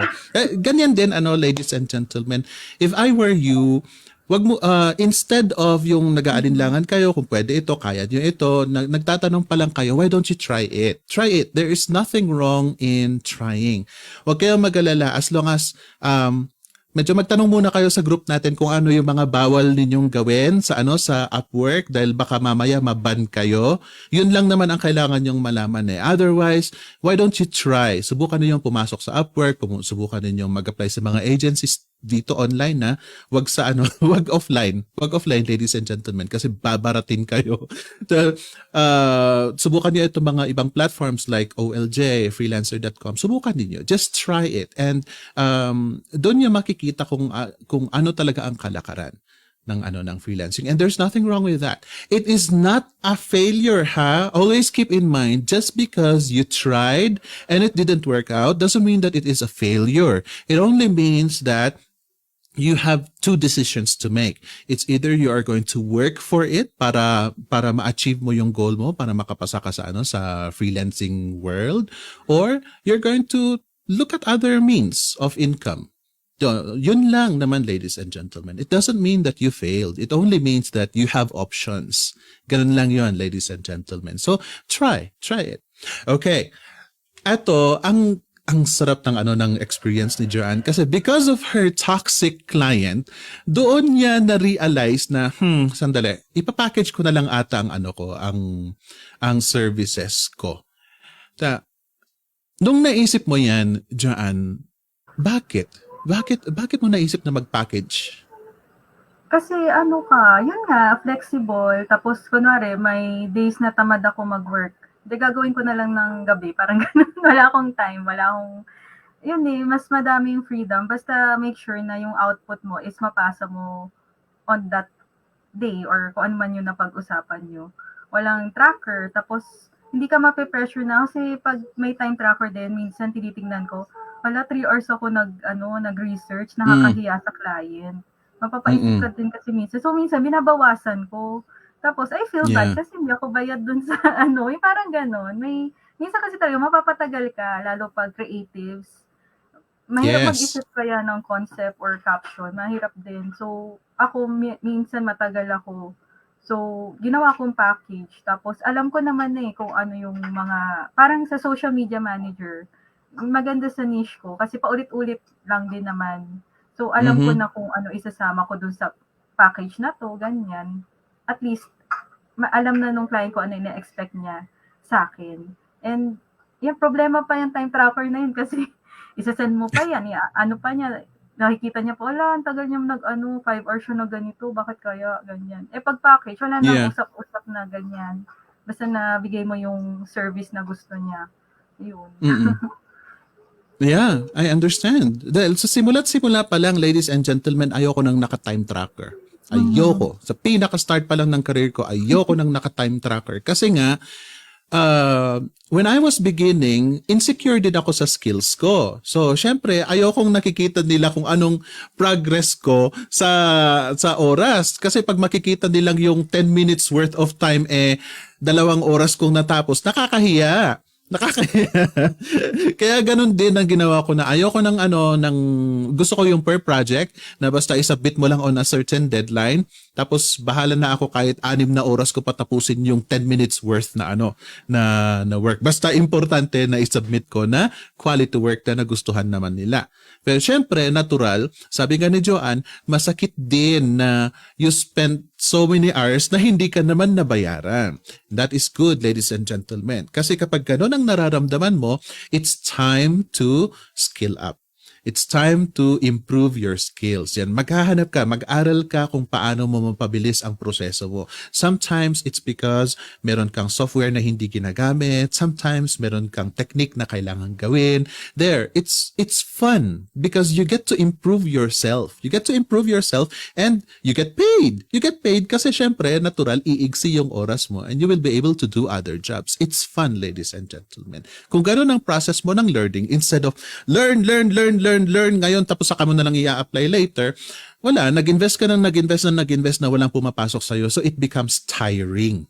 Ganyan din, ladies and gentlemen. If I were you, wag mo, instead of yung nag-aalinlangan kayo, kung pwede ito, kaya nyo ito, nagtatanong pa lang kayo, why don't you try it? Try it. There is nothing wrong in trying. Huwag kayong mag-alala as long as, medyo magtanong muna kayo sa group natin kung ano yung mga bawal ninyong gawin sa Upwork dahil baka mamaya maban kayo. Yun lang naman ang kailangan nyong malaman eh. Otherwise, why don't you try? Subukan ninyong pumasok sa Upwork, subukan ninyong mag-apply sa mga agencies dito online na wag sa wag offline. Wag offline, ladies and gentlemen, kasi babaratin kayo. Subukan niyo itong mga ibang platforms like OLJ, freelancer.com. Subukan niyo. Just try it. And doon niyo makikita kung ano talaga ang kalakaran ng freelancing. And there's nothing wrong with that. It is not a failure, ha? Always keep in mind, just because you tried and it didn't work out doesn't mean that it is a failure. It only means that you have two decisions to make. It's either you are going to work for it para ma-achieve mo yung goal mo, para makapasa ka sa freelancing world, or you're going to look at other means of income. Yun lang naman, ladies and gentlemen. It doesn't mean that you failed. It only means that you have options. Ganun lang yun, ladies and gentlemen. So try it. Okay. Ito ang sarap ng experience ni Joanne kasi because of her toxic client, doon niya na-realize na sandali, ipapackage ko na lang ata ang services ko. Nung naisip mo yan, Joanne, bakit mo naisip na mag-package? Kasi yun nga, flexible, tapos kunwari may days na tamad ako mag-work. Gagawin ko na lang ng gabi, parang ganun. Wala akong time, yun mas madami yung freedom. Basta make sure na yung output mo is mapasa mo on that day or kung ano man yung napag-usapan nyo. Walang tracker, tapos hindi ka mape-pressure na kasi pag may time tracker din, minsan tinitingnan ko, 3 hours ako nag-research, nakakahiya sa client. Mapapaisip ka din kasi minsan. So minsan binabawasan ko. Tapos, I feel bad kasi hindi ako bayad dun sa yung parang ganon. Minsan kasi talaga, mapapatagal ka, lalo pag creatives. Mahirap mag-isip kaya ng concept or caption. Mahirap din. So, ako, minsan matagal ako. So, ginawa kong package. Tapos, alam ko naman kung ano yung mga, parang sa social media manager, maganda sa niche ko kasi paulit-ulit lang din naman. So, alam ko na kung ano isasama ko dun sa package na to, ganyan. At least, alam na nung client ko ano yung na-expect niya sa akin. And, yung problema pa yung time tracker na yun kasi isasend mo pa yan. Nakikita niya po, ang tagal niya 5 hours siya na ganito, bakit kaya ganyan? Pag package, wala na usap-usap na ganyan. Basta nabigay mo yung service na gusto niya. Yun. Yeah, I understand. Dahil sa simula pa lang, ladies and gentlemen, ayoko ng naka-time tracker. Ayoko. Sa pinaka-start pa lang ng career ko, ayoko ng naka-time tracker. Kasi nga, when I was beginning, insecure din ako sa skills ko. So, syempre, ayokong nakikita nila kung anong progress ko sa oras. Kasi pag makikita nilang yung 10 minutes worth of time, 2 oras kong natapos, nakakahiya. Kaya ganun din ang ginawa ko na ayoko gusto ko yung per project na basta isubmit mo lang on a certain deadline tapos bahala na ako kahit 6 na oras ko patapusin yung 10 minutes worth na na work. Basta importante na isubmit ko na quality work na nagustuhan naman nila. Pero syempre, natural, sabi nga ni Joanne, masakit din na you spent so many hours na hindi ka naman nabayaran. That is good, ladies and gentlemen. Kasi kapag gano'n ang nararamdaman mo, it's time to skill up. It's time to improve your skills. Yan, maghahanap ka, mag-aral ka kung paano mo mapabilis ang proseso mo. Sometimes it's because meron kang software na hindi ginagamit. Sometimes meron kang technique na kailangan gawin. There, it's fun because you get to improve yourself. You get to improve yourself and you get paid. You get paid kasi syempre, natural, iigsi yung oras mo and you will be able to do other jobs. It's fun, ladies and gentlemen. Kung gano'n ang process mo ng learning, instead of learn, learn ngayon tapos saka mo na lang i-apply later, wala, nag-invest ka na, nag-invest na walang pumapasok sa'yo. So it becomes tiring.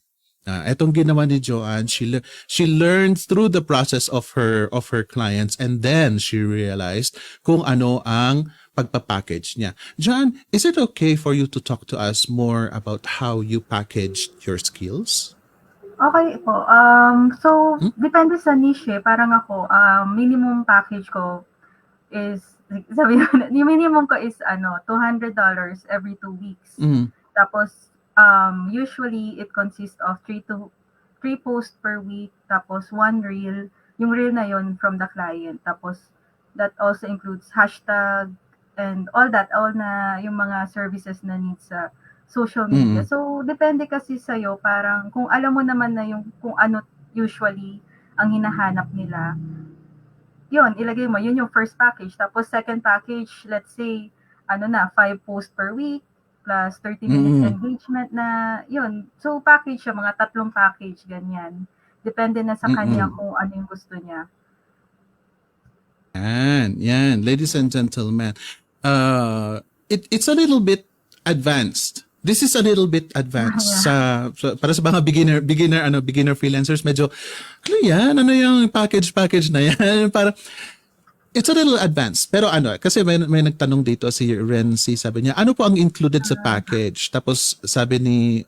Etong ginawa ni Joanne, she learned through the process of her clients, and then she realized kung ano ang pagpapackage niya. John, is it okay for you to talk to us more about how you packaged your skills? Okay po. So, depende sa niche eh. Parang ako, minimum package ko is, sabi yung minimum ko is $200 every 2 weeks. Tapos, usually it consists of 3 posts per week, tapos 1 reel. Yung reel na yon from the client. Tapos, that also includes hashtag and all na yung mga services na needs sa social media. So, depende kasi sa'yo, parang kung alam mo naman na yung kung ano usually ang hinahanap nila, yun, ilagay mo, yun yung first package. Tapos second package, let's say, 5 posts per week, plus 30 minutes engagement na, yun. So, package siya, mga 3 package, ganyan. Depende na sa kanya kung ano yung gusto niya. Yan. Ladies and gentlemen, it's a little bit advanced. This is a little bit advanced para sa mga beginner freelancers. Medyo ano yung package na yan? Para it's a little advanced. Pero kasi may nagtanong dito si Renzi, sabi niya, ano po ang included sa package? Tapos sabi ni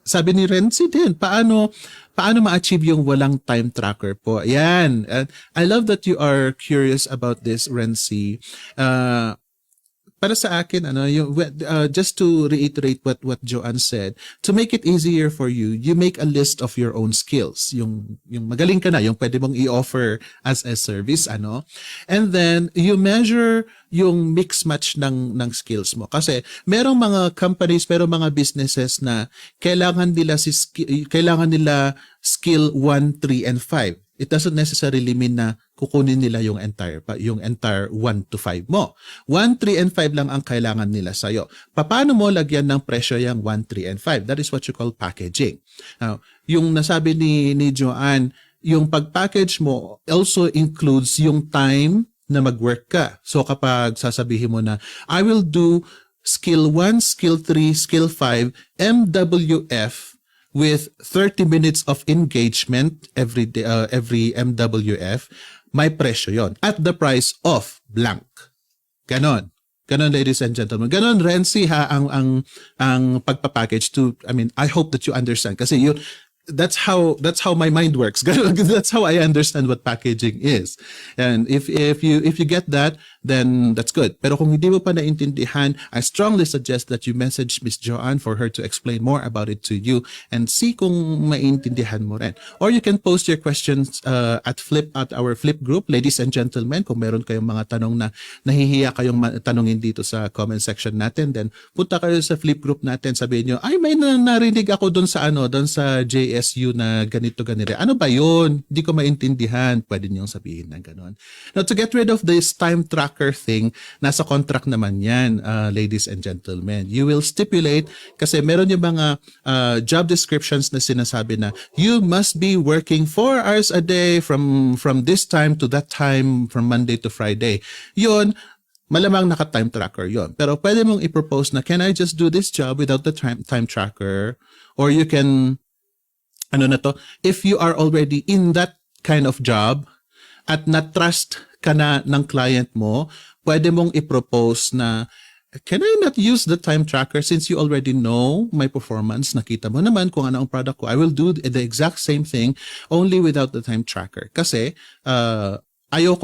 Renzi din, paano ma-achieve yung walang time tracker po? Yan. I love that you are curious about this, Renzi. Para sa akin, just to reiterate what Joanne said, to make it easier for you, you make a list of your own skills. Yung magaling ka na, yung pwede mong i-offer as a service, and then you measure yung mix match ng skills mo. Kasi merong mga companies, merong mga businesses na kailangan nila skill 1, 3, and 5. It doesn't necessarily mean na kukunin nila yung entire 1 to 5 mo. 1, 3, and 5 lang ang kailangan nila sa'yo. Paano mo lagyan ng presyo yung 1, 3, and 5? That is what you call packaging. Now, yung nasabi ni Joanne, yung pag-package mo also includes yung time na mag-work ka. So kapag sasabihin mo na, I will do skill 1, skill 3, skill 5, MWF, with 30 minutes of engagement every day, every MWF, may presyo yon at the price of blank. Ganon, ladies and gentlemen. Ganon, Renzi, ha, ang pagpapackage to, I hope that you understand. Kasi that's how my mind works. That's how I understand what packaging is. And if you get that, then that's good. Pero kung hindi mo pa naintindihan, I strongly suggest that you message Miss Joanne for her to explain more about it to you and see kung maintindihan mo rin. Or you can post your questions at our Flip group, ladies and gentlemen. Kung meron kayong mga tanong na nahihiya kayong tanongin dito sa comment section natin, then punta kayo sa Flip group natin, sabihin nyo, ay may narinig ako doon sa JSU na ganito. Ano ba yun? Hindi ko maintindihan. Pwede niyong sabihin na gano'n. Now, to get rid of this time tracker thing, nasa contract naman yan, ladies and gentlemen. You will stipulate, kasi meron yung mga job descriptions na sinasabi na you must be working 4 hours a day from this time to that time, from Monday to Friday. Yun, malamang naka-time tracker yon. Pero pwede mong i-propose na, can I just do this job without the time tracker? Or you can, if you are already in that kind of job at na-trust ka na ng client mo, pwede mong i-propose na, can I not use the time tracker since you already know my performance? Nakita mo naman kung ano ang product ko. I will do the exact same thing only without the time tracker. Kasi, ayoko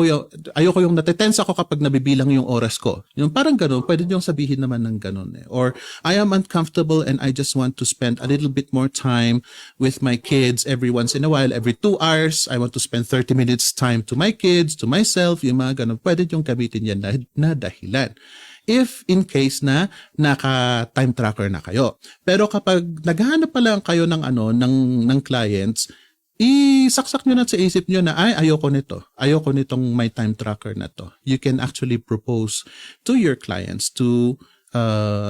yung natetense ako kapag nabibilang yung oras ko. Yung parang ganun, pwede niyong sabihin naman ng ganun eh. Or, I am uncomfortable and I just want to spend a little bit more time with my kids every once in a while. Every 2 hours, I want to spend 30 minutes time to my kids, to myself, yung mga ganun. Pwede niyong gamitin yan na dahilan. If in case na naka-time tracker na kayo. Pero kapag naghahanap pa lang kayo ng clients, isaksak nyo na sa isip nyo na, ayoko nitong my time tracker na to. You can actually propose to your clients to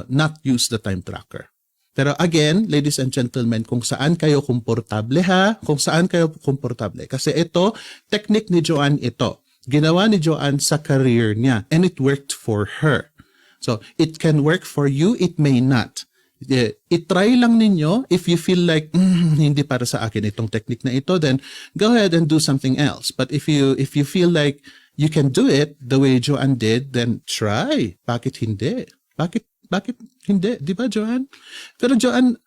not use the time tracker. Pero again, ladies and gentlemen, kung saan kayo komportable ha, kung saan kayo komportable. Kasi ito, technique ni Joanne ito. ginawa ni Joanne sa career niya and it worked for her. So, it can work for you, it may not. I-try lang ninyo. If you feel like, hindi para sa akin itong technique na ito, then go ahead and do something else. But if you feel like you can do it the way Joanne did, then try. Bakit hindi? Bakit hindi? Di ba, Joanne? Pero Joanne,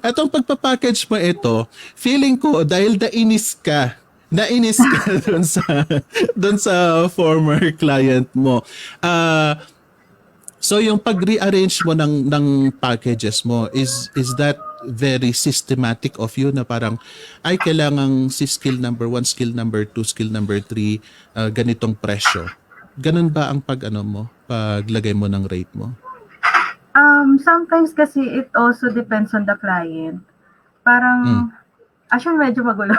etong pagpapackage mo ito, feeling ko dahil nainis ka doon sa former client mo. So yung pag-rearrange mo ng packages mo, is that very systematic of you na parang ay kailangang si skill number 1, skill number 2, skill number 3 ganitong presyo. Ganun ba ang paglagay mo ng rate mo? Sometimes kasi it also depends on the client. Parang actually medyo magulo.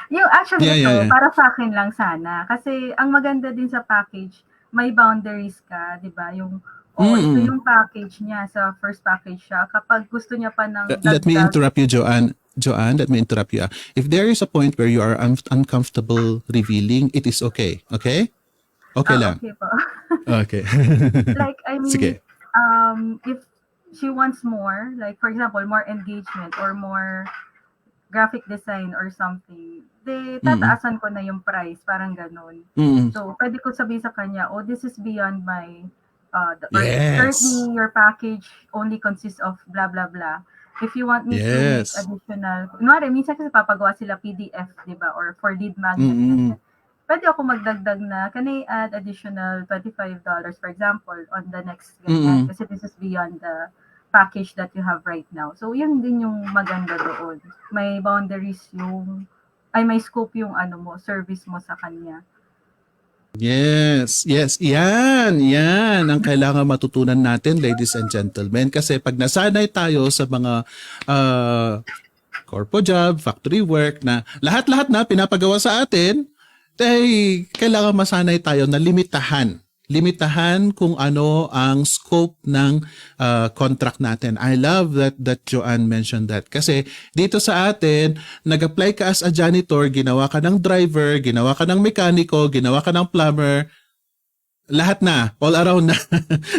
Yung actually para sa akin lang sana kasi ang maganda din sa package, may boundaries ka, 'di ba? Yung ito yung package niya sa first package siya. Kapag gusto niya pa ng let me interrupt you, Joanne. Joanne, let me interrupt you. If there is a point where you are uncomfortable revealing, it is okay. Okay? Okay lang. Okay po. Okay. Like, I mean, sige. If she wants more, like for example, more engagement or more graphic design or something, tataasan ko na yung price, parang ganun. So, pwede ko sabihin sa kanya, this is beyond my currently your package only consists of blah blah blah. If you want me to make additional, minsan kasi papagawa sila PDF, di ba, or for lead magnet, pwede ako magdagdag na, can I add additional $25 for example on the next ganyan, kasi this is beyond the package that you have right now. So yun din yung maganda doon, may boundaries may scope yung service mo sa kanya. Yes, yan ang kailangan matutunan natin, ladies and gentlemen, kasi pag nasanay tayo sa mga corpo job, factory work na lahat-lahat na pinapagawa sa atin, kailangan masanay tayo na limitahan kung ano ang scope ng contract natin. I love that Joanne mentioned that. Kasi dito sa atin, nag-apply ka as a janitor, ginawa ka ng driver, ginawa ka ng mekaniko, ginawa ka ng plumber, lahat na, all around na.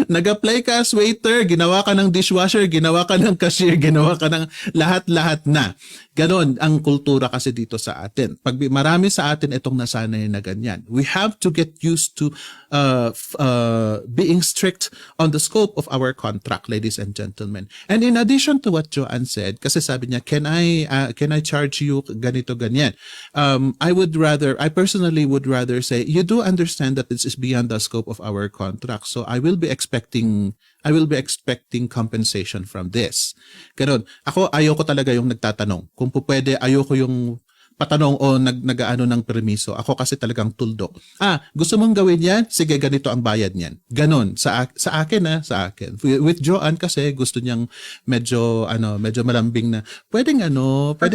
Nag-apply ka as waiter, ginawa ka ng dishwasher, ginawa ka ng cashier, ginawa ka ng lahat-lahat na. Ganon ang kultura kasi dito sa atin. Pag marami sa atin itong nasanay na ganyan. We have to get used to being strict on the scope of our contract, ladies and gentlemen. And in addition to what Joanne said, kasi sabi niya, can I charge you ganito ganyan? I personally would rather say, you do understand that this is beyond the scope of our contract. So I will be expecting compensation from this. Ganon. Ako, ayoko talaga yung nagtatanong. Kung pwede, ayoko yung patanong o nag-aano ng permiso. Ako kasi talagang tuldok. Gusto mong gawin yan? Sige, ganito ang bayad niyan. Ganon. Sa akin. With Joanne kasi gusto niyang medyo malambing na, pwedeng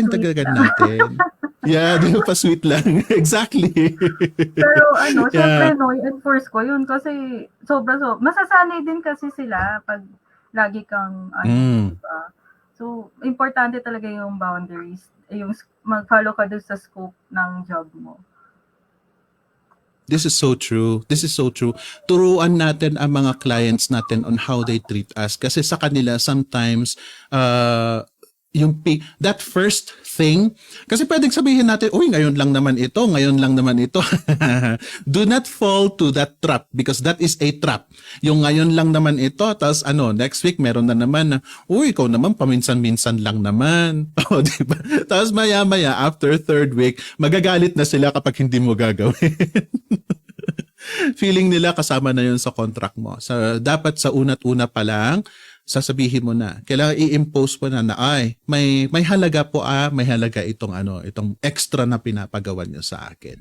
tagagan natin. Yeah, di pa sweet lang. Exactly. Pero syempre i-enforce ko yun kasi masasanay din kasi sila pag lagi kang diba? So, importante talaga yung boundaries, yung mag-follow ka dun sa scope ng job mo. This is so true. Turuan natin ang mga clients natin on how they treat us. Kasi sa kanila, sometimes, that first thing, kasi pwedeng sabihin natin, ngayon lang naman ito. Do not fall to that trap because that is a trap. Yung ngayon lang naman ito, tapos next week meron na naman na, ikaw naman paminsan-minsan lang naman. Diba? Tapos maya-maya, after third week, magagalit na sila kapag hindi mo gagawin. Feeling nila kasama na yun sa contract mo. Dapat sa una pa lang, sasabihin mo na, kailangan i-impose mo na may halaga po may halaga itong extra na pinapagawa niyo sa akin.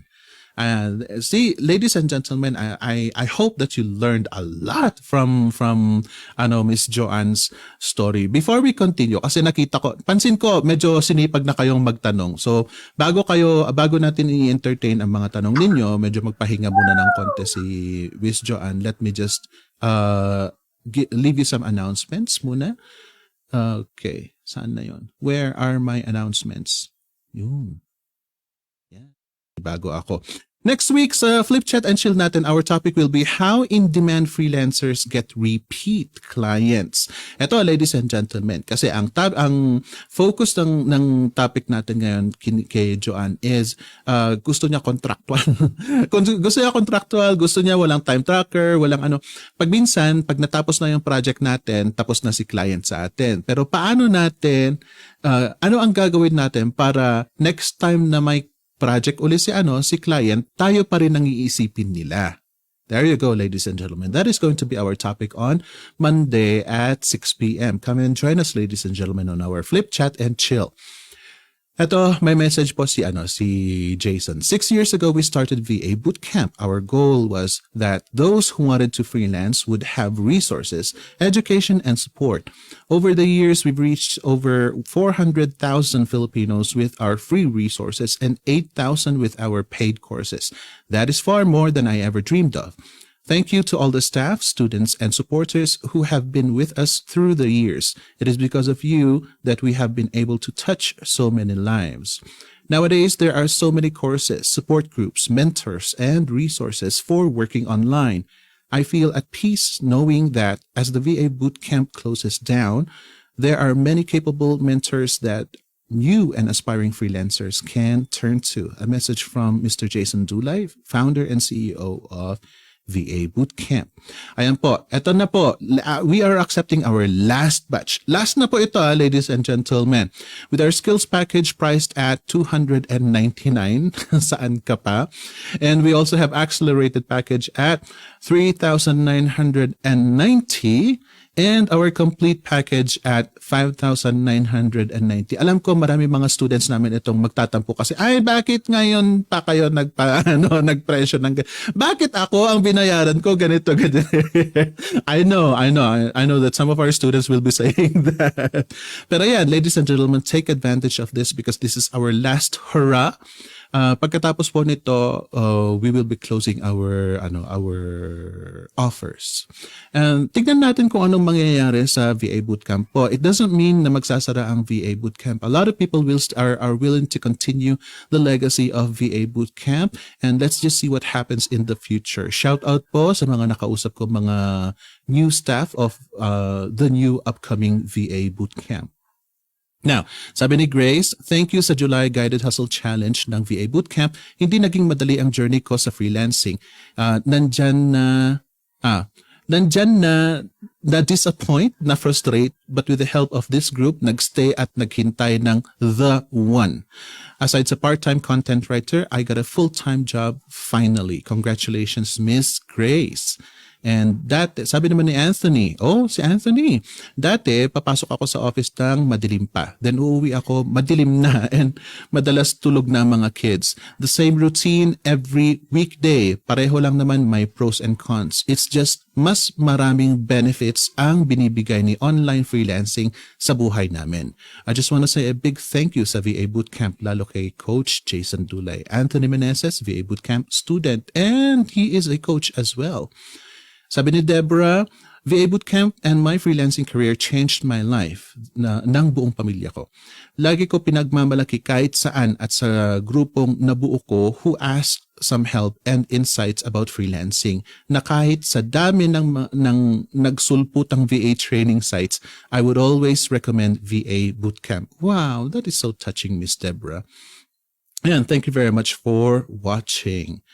See, ladies and gentlemen, I hope that you learned a lot from Miss Joanne's story. Before we continue, kasi pansin ko medyo sinipag na kayong magtanong. So, bago natin i-entertain ang mga tanong ninyo, medyo magpahinga muna ng konti si Miss Joanne. Let me just leave you some announcements muna. Okay, saan na yon? Where are my announcements? Yun. Yeah. Bago ako. Next week sa Flip Chat and Chill natin, our topic will be how in-demand freelancers get repeat clients. Ito, ladies and gentlemen, kasi ang focus ng topic natin ngayon kay Joanne is gusto niya contractual. Gusto niya contractual, gusto niya walang time tracker, walang ano. Pag minsan, pag natapos na yung project natin, tapos na si client sa atin. Pero paano natin, ano ang gagawin natin para next time na may project uli si client, tayo pa rin ang iisipin nila. There you go, ladies and gentlemen. That is going to be our topic on Monday at 6 p.m. Come and join us, ladies and gentlemen, on our Flip Chat and Chill. Ito, may message po si Jason. 6 years ago, we started VA Bootcamp. Our goal was that those who wanted to freelance would have resources, education, and support. Over the years, we've reached over 400,000 Filipinos with our free resources and 8,000 with our paid courses. That is far more than I ever dreamed of. Thank you to all the staff, students, and supporters who have been with us through the years. It is because of you that we have been able to touch so many lives. Nowadays, there are so many courses, support groups, mentors, and resources for working online. I feel at peace knowing that as the VA Bootcamp closes down, there are many capable mentors that you and aspiring freelancers can turn to. A message from Mr. Jason Dulay, founder and CEO of VA Bootcamp. Ayan po, eto na po. We are accepting our last batch. Last na po ito, ladies and gentlemen. With our skills package priced at $299, saan ka pa? And we also have accelerated package at $3,990 and our complete package at $5,990. Alam ko marami mga students namin itong magtatampo kasi, ay bakit ngayon pa kayo nagpresyo ng bakit ako ang binayaran ko ganito ganito. I know that some of our students will be saying that. Pero yan, ladies and gentlemen, take advantage of this because this is our last hurrah. Pagkatapos po nito, we will be closing our offers. And tignan natin kung anong mangyayari sa VA Bootcamp po. It doesn't mean na magsasara ang VA Bootcamp. A lot of people are willing to continue the legacy of VA Bootcamp, and let's just see what happens in the future. Shout out po sa mga nakausap ko, mga new staff of the new upcoming VA Bootcamp. Now, sabi ni Grace, thank you sa July Guided Hustle Challenge ng VA Bootcamp. Hindi naging madali ang journey ko sa freelancing. Nandyan na disappoint, na frustrate, but with the help of this group, nagstay at naghintay ng the one. Aside sa part-time content writer, I got a full-time job finally. Congratulations, Miss Grace. And dati, sabi naman ni Anthony, si Anthony, dati papasok ako sa office ng madilim pa. Then uuwi ako, madilim na and madalas tulog na ang mga kids. The same routine every weekday. Pareho lang naman may pros and cons. It's just mas maraming benefits ang binibigay ni online freelancing sa buhay namin. I just want to say a big thank you sa VA Bootcamp, lalo kay Coach Jason Dulay. Anthony Meneses, VA Bootcamp student, and he is a coach as well. Sabi ni Deborah, VA Bootcamp and my freelancing career changed my life ng buong pamilya ko. Lagi ko pinagmamalaki kahit saan at sa grupong nabuo ko who asked some help and insights about freelancing na kahit sa dami ng nagsulputang VA training sites, I would always recommend VA Bootcamp. Wow, that is so touching, Miss Deborah. And thank you very much for watching.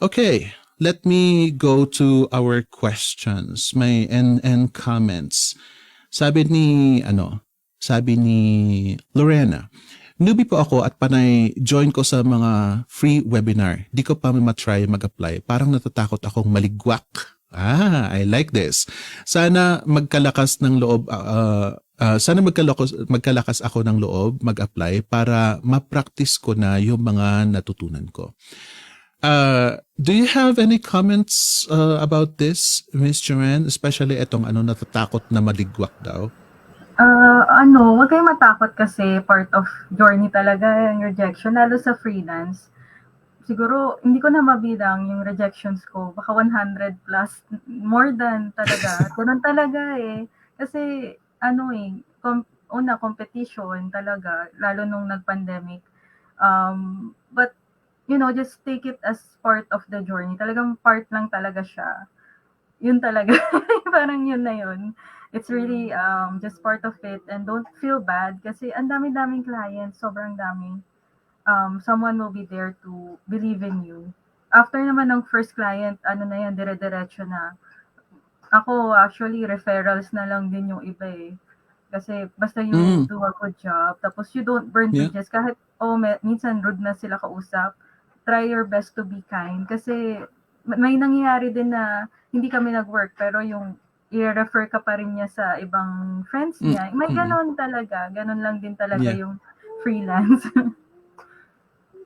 Okay. Let me go to our questions and comments. Sabi ni Lorena, newbie po ako at panay join ko sa mga free webinar. Di ko pa matry mag-apply. Parang natatakot akong maligwak. I like this. Sana magkalakas ng loob magkalakas ako ng loob mag-apply para ma-practice ko na yung mga natutunan ko. Do you have any comments about this, Miss Joanne? Especially itong natatakot na maligwak daw? Huwag kayong matakot kasi part of journey talaga yung rejection, lalo sa freelance. Siguro, hindi ko na mabilang yung rejections ko. Baka 100 plus, more than talaga. Ganun talaga eh. Kasi, competition talaga, lalo nung nag-pandemic. But just take it as part of the journey. Talagang part lang talaga siya. Yun talaga. Parang yun na yun. It's really just part of it, and don't feel bad kasi ang dami-daming clients, sobrang dami. Someone will be there to believe in you. After naman ng first client, ano na yan, dire-diretso na. Ako, actually, referrals na lang din yung iba eh. Kasi basta you Mm, do a good job, tapos you don't burn yeah. bridges, kahit, minsan rude na sila kausap, try your best to be kind. Kasi may nangyayari din na hindi kami nag-work, pero yung i-refer ka pa rin niya sa ibang friends Mm, niya. May mm, ganon talaga. Ganon lang din talaga yeah. yung freelance.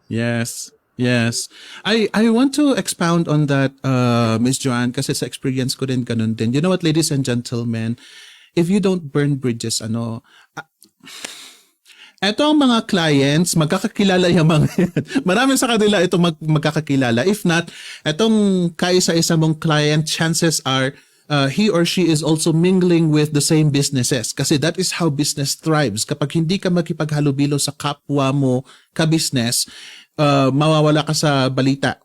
Yes. Yes. I want to expound on that, Miss Joanne, kasi sa experience ko din ganun din. You know what, ladies and gentlemen, if you don't burn bridges, eto ang mga clients, magkakakilala yung mga yan. Marami sa kanila itong magkakakilala. If not, etong kaisa-isa mong client, chances are he or she is also mingling with the same businesses. Kasi that is how business thrives. Kapag hindi ka makipaghalubilo sa kapwa mo ka-business, mawawala ka sa balita.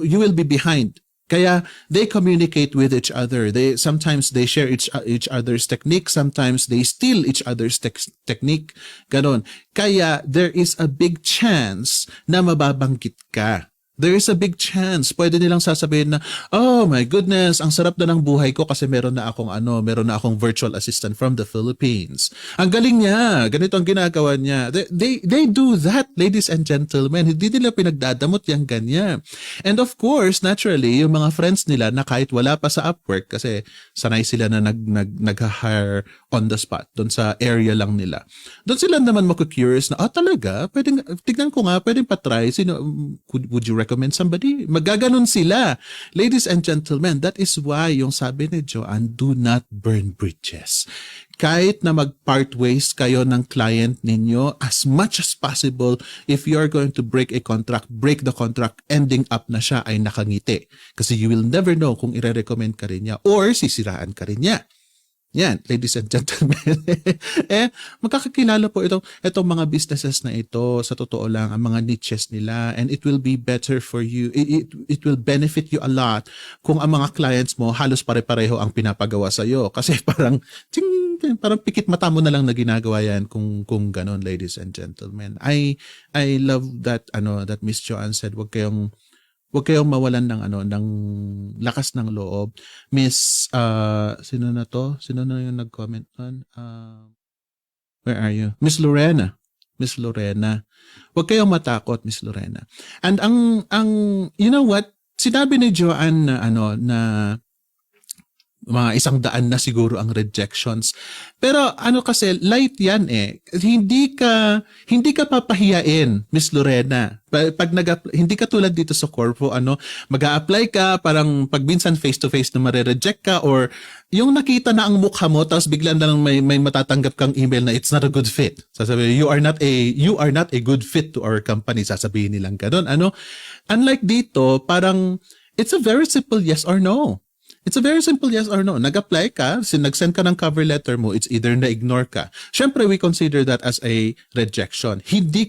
You will be behind. Kaya they communicate with each other. Sometimes they share each other's technique, sometimes they steal each other's technique. Ganon. Kaya there is a big chance na mababanggit ka. There is a big chance. Pwede nilang sasabihin na, oh my goodness, ang sarap na ng buhay ko kasi meron na akong virtual assistant from the Philippines. Ang galing niya. Ganito ang ginagawa niya. They do that, ladies and gentlemen. Hindi nila pinagdadamot yung ganyan. And of course, naturally, yung mga friends nila na kahit wala pa sa Upwork kasi sanay sila na nag-hire on the spot, doon sa area lang nila. Doon sila naman maku-curious na, talaga? Tignan ko nga, pwedeng patry. Would you recommend somebody? Magaganon sila. Ladies and gentlemen, that is why yung sabi ni Joanne, do not burn bridges. Kahit na mag-part ways kayo ng client ninyo, as much as possible, if you are going to break a contract, break the contract, ending up na siya ay nakangiti. Kasi you will never know kung ire-recommend ka rin niya or sisiraan ka rin niya. Yan, ladies and gentlemen. Magkakakilala po itong mga businesses na ito, sa totoo lang, ang mga niches nila, and it will be better for you. It will benefit you a lot kung ang mga clients mo halos pare-pareho ang pinapagawa sa iyo. Kasi parang pikit mata mo na lang na ginagawa yan kung ganon, ladies and gentlemen. I love that that Miss Joanne said, wag kayong mawalan ng lakas ng loob. Miss sino na to? Sino na yung nag-comment doon? Where are you? Miss Lorena. Miss Lorena. Huwag kayong matakot, Miss Lorena. And ang you know what? Sinabi ni Joanne na na mga 100 na siguro ang rejections. Pero kasi light yan eh. Hindi ka papahiyain, Miss Lorena. Pag hindi ka tulad dito sa Corpo, mag-a-apply ka, parang pag minsan face-to-face na mare-reject ka, or yung nakita na ang mukha mo tapos biglang na lang may matatanggap kang email na it's not a good fit. Sasabihin, you are not a good fit to our company. Sasabihin nilang ganun. Unlike dito, parang it's a very simple yes or no. It's a very simple yes or no. Nag-apply ka, nag-send ka ng cover letter mo, it's either na-ignore ka. Siyempre, we consider that as a rejection. Hindi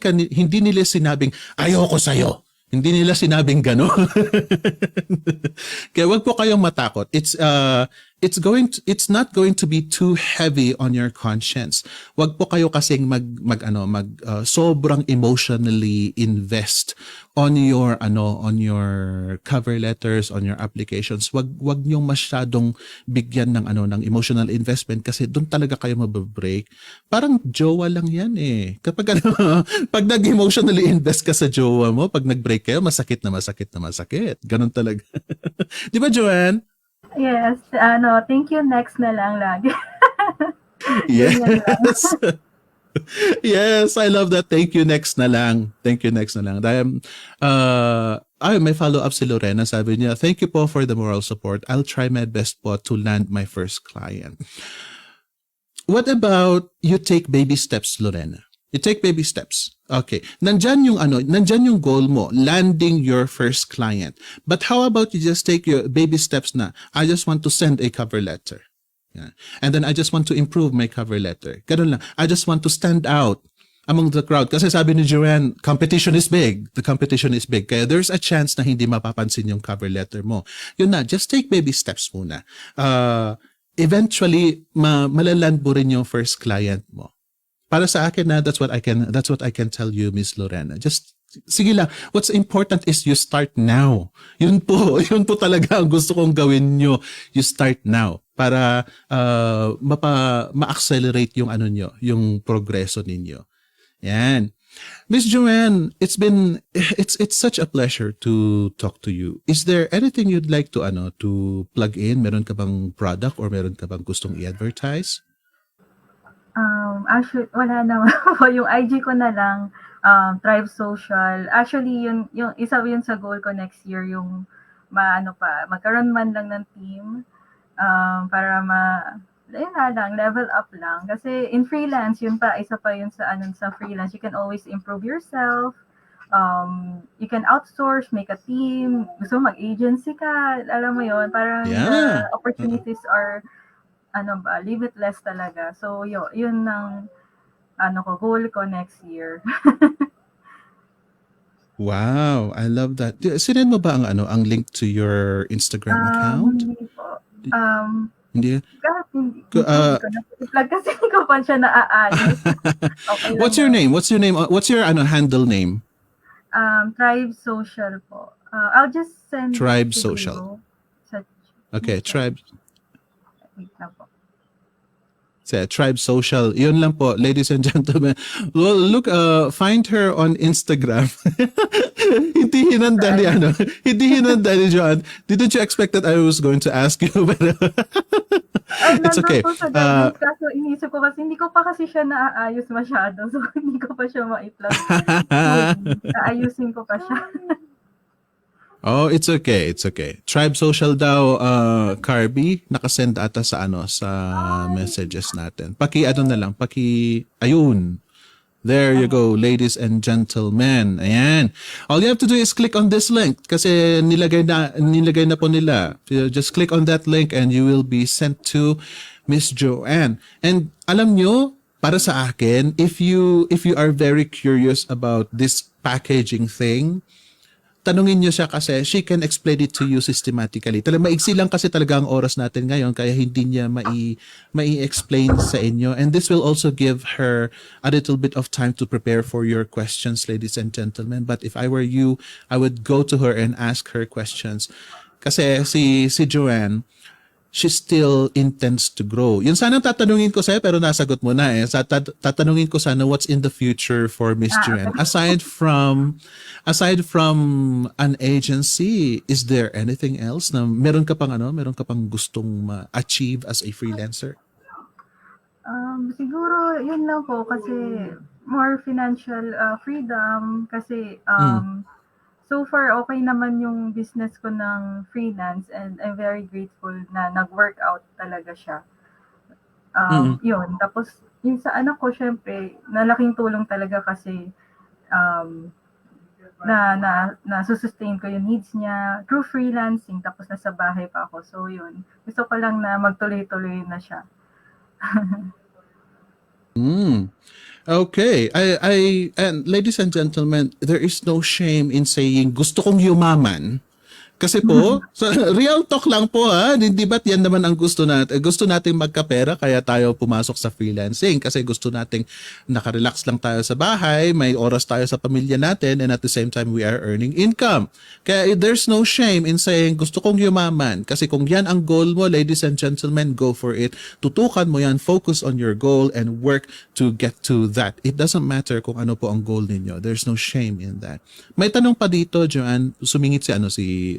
nila sinabing, ayoko sa'yo. Hindi nila sinabing gano'n. Kaya wag po kayong matakot. It's not going to be too heavy on your conscience. Wag po kayo kasing sobrang emotionally invest on your cover letters, on your applications. Wag niyo masyadong bigyan ng emotional investment kasi doon talaga kayo mababreak. Parang jowa lang yan eh. Kapag pag nag-emotionally invest ka sa jowa mo, pag nag-break kayo, masakit na masakit na masakit. Ganun talaga. Di ba, Joanne? Yes, thank you next na lang lagi. Yes. Ganyan lang. Yes, I love that. Thank you next na lang. Thank you next na lang. May follow-up si Lorena. Sabi niya, thank you po for the moral support. I'll try my best po to land my first client. What about you take baby steps, Lorena? You take baby steps. Okay. Nandyan yung goal mo, landing your first client. But how about you just take your baby steps na? I just want to send a cover letter. Yeah. And then I just want to improve my cover letter. Ganun lang. I just want to stand out. among the crowd. Kasi sabi ni Joanne, competition is big. The competition is big. Kaya there's a chance na hindi mapapansin yung cover letter mo. Yun na, just take baby steps muna. Eventually, malaland mo rin yung first client mo. Para sa akin na that's what I can tell you, Miss Lorena. Just sige lang, what's important is you start now. Yun po, yun po talaga ang gusto kong gawin nyo. You start now para ma-accelerate yung ano nyo, yung progreso ninyo. Yan. Miss Joanne, it's such a pleasure to talk to you. Is there anything you'd like to plug in? Meron ka bang product or meron ka bang gustong i-advertise? Actually, wala naman po. Yung IG ko na lang, Thrive Social. Actually, yung isa yun sa goal ko next year, yung magkaroon man lang ng team, para yun na lang, level up lang. Kasi in freelance, isa pa yun sa freelance, you can always improve yourself. You can outsource, make a team. Gusto mo mag-agency ka, alam mo yun, parang the opportunities are limitless talaga. So, yun ang goal ko next year. Wow, I love that. Sinend mo ba ang link to your Instagram account? Hindi po. Hindi. Hindi ko na-plug kasi hindi ko pa siya naaayos. Okay lang What's your name? What's your handle name? Thrive Social po. I'll just send Thrive to Social. you Okay, Thrive. Wait lang po. Tribe Social. Yun lang po, ladies and gentlemen. Well, look, find her on Instagram. Hindi hinanda ni John. Didn't you expect that I was going to ask you? But it's okay. Po sa guidance, kaso inisip ko kasi hindi ko pa kasi siya naaayos masyado. So, hindi ko pa siya ma-plug. Aayusin ko pa siya. Oh, it's okay. It's okay. Tribe Social daw, Carby, nakasend ata sa messages natin. Ayun. There you go, ladies and gentlemen. Ayan. All you have to do is click on this link kasi nilagay na po nila. Just click on that link and you will be sent to Miss Joanne. And alam nyo, para sa akin, if you are very curious about this packaging thing, tanungin niyo siya kasi she can explain it to you systematically. Maigsi lang kasi talaga ang oras natin ngayon kaya hindi niya mai-explain sa inyo. And this will also give her a little bit of time to prepare for your questions, ladies and gentlemen. But if I were you, I would go to her and ask her questions. Kasi si Joanne, she still intends to grow. Yun sana tatanungin ko sa'yo pero nasagot mo na eh. Tatanungin ko sana what's in the future for Miss Joanne. Aside from an agency, is there anything else na meron ka pang gustong ma-achieve as a freelancer? Siguro yun lang po kasi more financial freedom kasi so far, okay naman yung business ko ng freelance and I'm very grateful na nag-workout talaga siya. Yun. Tapos, yung sa anak ko, syempre, nalaking tulong talaga kasi na-sustain ko yung needs niya through freelancing tapos nasa bahay pa ako. So, yun. Gusto ko lang na magtuloy-tuloy na siya. Okay. And ladies and gentlemen, there is no shame in saying gusto kong yumaman. Kasi po, real talk lang po hindi ba't yan naman ang gusto natin? Gusto nating magkapera kaya tayo pumasok sa freelancing kasi gusto nating nakarelax lang tayo sa bahay, may oras tayo sa pamilya natin and at the same time we are earning income. Kaya there's no shame in saying gusto kong yumaman kasi kung yan ang goal mo, ladies and gentlemen, go for it. Tutukan mo yan, focus on your goal and work to get to that. It doesn't matter kung ano po ang goal ninyo. There's no shame in that. May tanong pa dito, Joanne, sumingit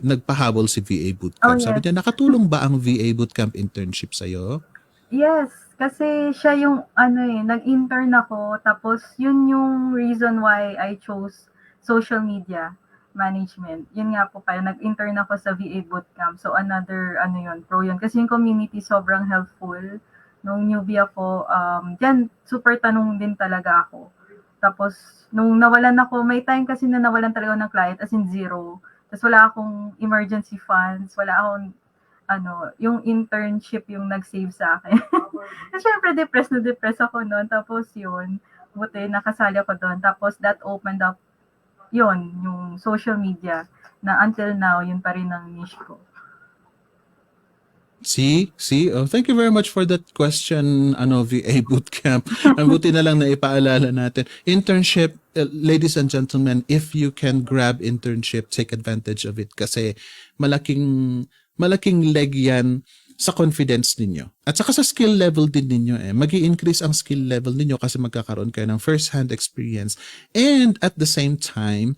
nagpahabol si VA Bootcamp. Yes. Sabi niya, nakatulong ba ang VA Bootcamp internship sa'yo? Yes, kasi siya yung nag-intern ako tapos yun yung reason why I chose social media management. Yun nga po pala, nag-intern ako sa VA Bootcamp. So another pro yun. Kasi yung community sobrang helpful. Nung newbie ako, yan, super tanong din talaga ako. Tapos, nung nawalan ako, may time kasi na nawalan talaga ng client, as in zero. Tapos wala akong emergency funds, wala akong yung internship yung nag-save sa akin. Siyempre, depressed ako noon. Tapos yun, buti nakasali ako doon. Tapos that opened up yun, yung social media na until now, yun pa rin ang niche ko. See? Oh, thank you very much for that question, VA bootcamp. Ang buti na lang na ipaalala natin. Internship, ladies and gentlemen, if you can grab internship, take advantage of it kasi malaking leg yan sa confidence ninyo. At saka sa skill level din ninyo Magi-increase ang skill level ninyo kasi magkakaroon kayo ng first-hand experience. And at the same time,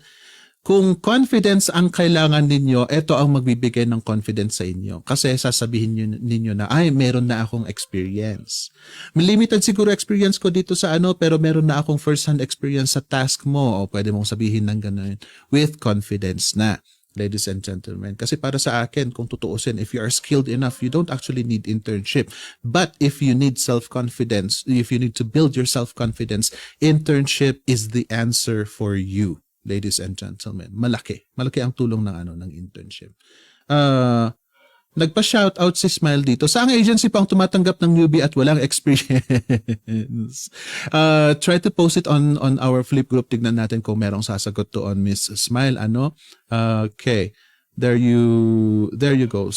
kung confidence ang kailangan ninyo, ito ang magbibigay ng confidence sa inyo. Kasi sasabihin ninyo na, ay, meron na akong experience. Limited siguro experience ko dito sa pero meron na akong first-hand experience sa task mo. O pwede mong sabihin ng ganun. With confidence na, ladies and gentlemen. Kasi para sa akin, kung tutuusin, if you are skilled enough, you don't actually need internship. But if you need self-confidence, if you need to build your self-confidence, internship is the answer for you. Ladies and gentlemen, malaki ang tulong ng internship. Nagpa-shoutout si Smile dito. Saang agency pang tumatanggap ng newbie at walang experience? Try to post it on our flip group. Tignan natin kung merong sasagot doon, Miss Smile. Okay. There you go.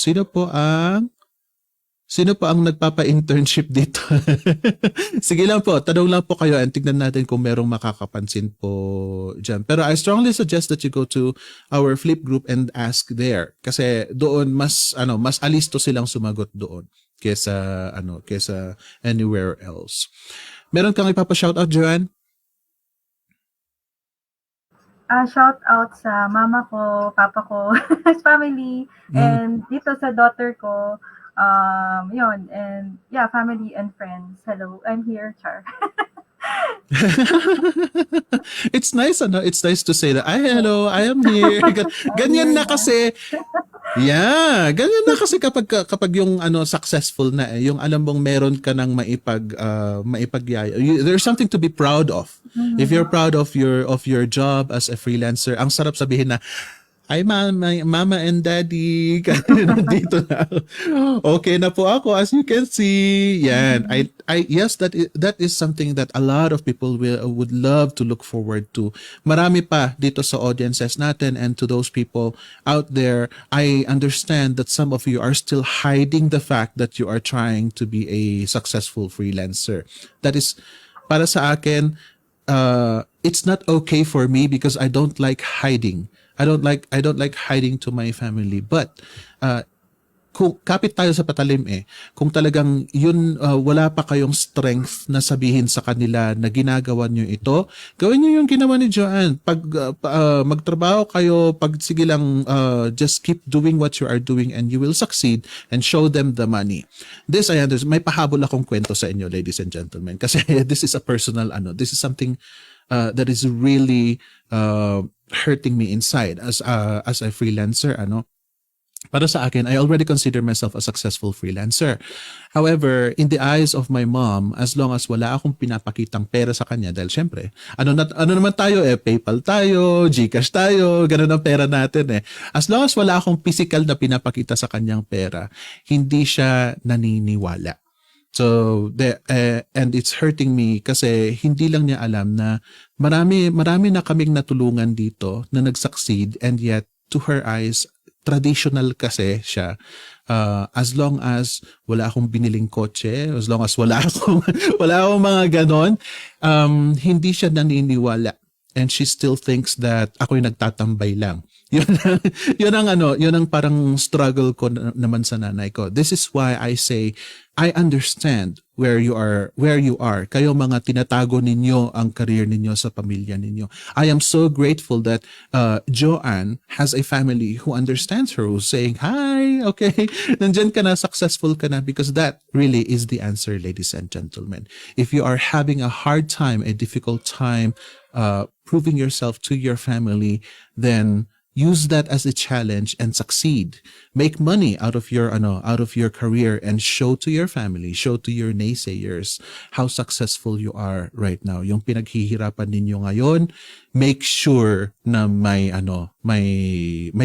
Sino po ang nagpapa-internship dito? Sige lang po, tanong lang po kayo and tignan natin kung merong makakapansin po dyan. Pero I strongly suggest that you go to our flip group and ask there. Kasi doon mas alisto silang sumagot doon kesa anywhere else. Meron kang ipapa-shoutout, Joanne? Shout out sa mama ko, papa ko, family, and dito sa daughter ko. Yun, and yeah, family and friends. Hello, I'm here, Char. It's nice to say that, hello, I am here. Ganyan na kasi. Yeah, ganyan na kasi kapag yung successful na yung alam mong meron ka ng maipagyaya. There's something to be proud of. Mm-hmm. If you're proud of your job as a freelancer, ang sarap sabihin na, ay mama and daddy, nandito na. Okay na po ako, as you can see. Yan. Yes, that is something that a lot of people would love to look forward to. Marami pa dito sa audiences natin, and to those people out there, I understand that some of you are still hiding the fact that you are trying to be a successful freelancer. That is, para sa akin, it's not okay for me because I don't like hiding. I don't like hiding to my family. But kung kapit tayo sa patalim kung talagang yun wala pa kayong strength na sabihin sa kanila na ginagawa niyo ito, gawin niyo yung ginawa ni Joanne. Pag magtrabaho kayo, sige lang, just keep doing what you are doing and you will succeed, and show them the money. This I understand. May pahabol akong kwento sa inyo, ladies and gentlemen, kasi this is a personal this is something that is really hurting me inside as a freelancer. Para sa akin, I already consider myself a successful freelancer. However, in the eyes of my mom, as long as wala akong pinapakitang pera sa kanya, dahil syempre, ano naman tayo PayPal tayo, GCash tayo, ganun ang pera natin As long as wala akong physical na pinapakita sa kanyang pera, hindi siya naniniwala. So, and it's hurting me kasi hindi lang niya alam na marami na kaming natulungan dito na nag-succeed, and yet, to her eyes, traditional kasi siya. As long as wala akong biniling kotse, as long as wala akong mga ganon, hindi siya naniniwala. And she still thinks that ako'y nagtatambay lang. Yun ang parang struggle ko naman sa nanay ko. This is why I say, I understand where you are. Kayo mga tinatago ninyo ang career ninyo sa pamilya ninyo. I am so grateful that Joanne has a family who understands her, who's saying, hi, okay, nandyan ka na, successful ka na, because that really is the answer, ladies and gentlemen. If you are having a hard time, a difficult time, proving yourself to your family, then use that as a challenge and succeed. Make money out of your career and show to your family, show to your naysayers how successful you are right now. Yung pinaghihirapan ninyo ngayon, make sure na may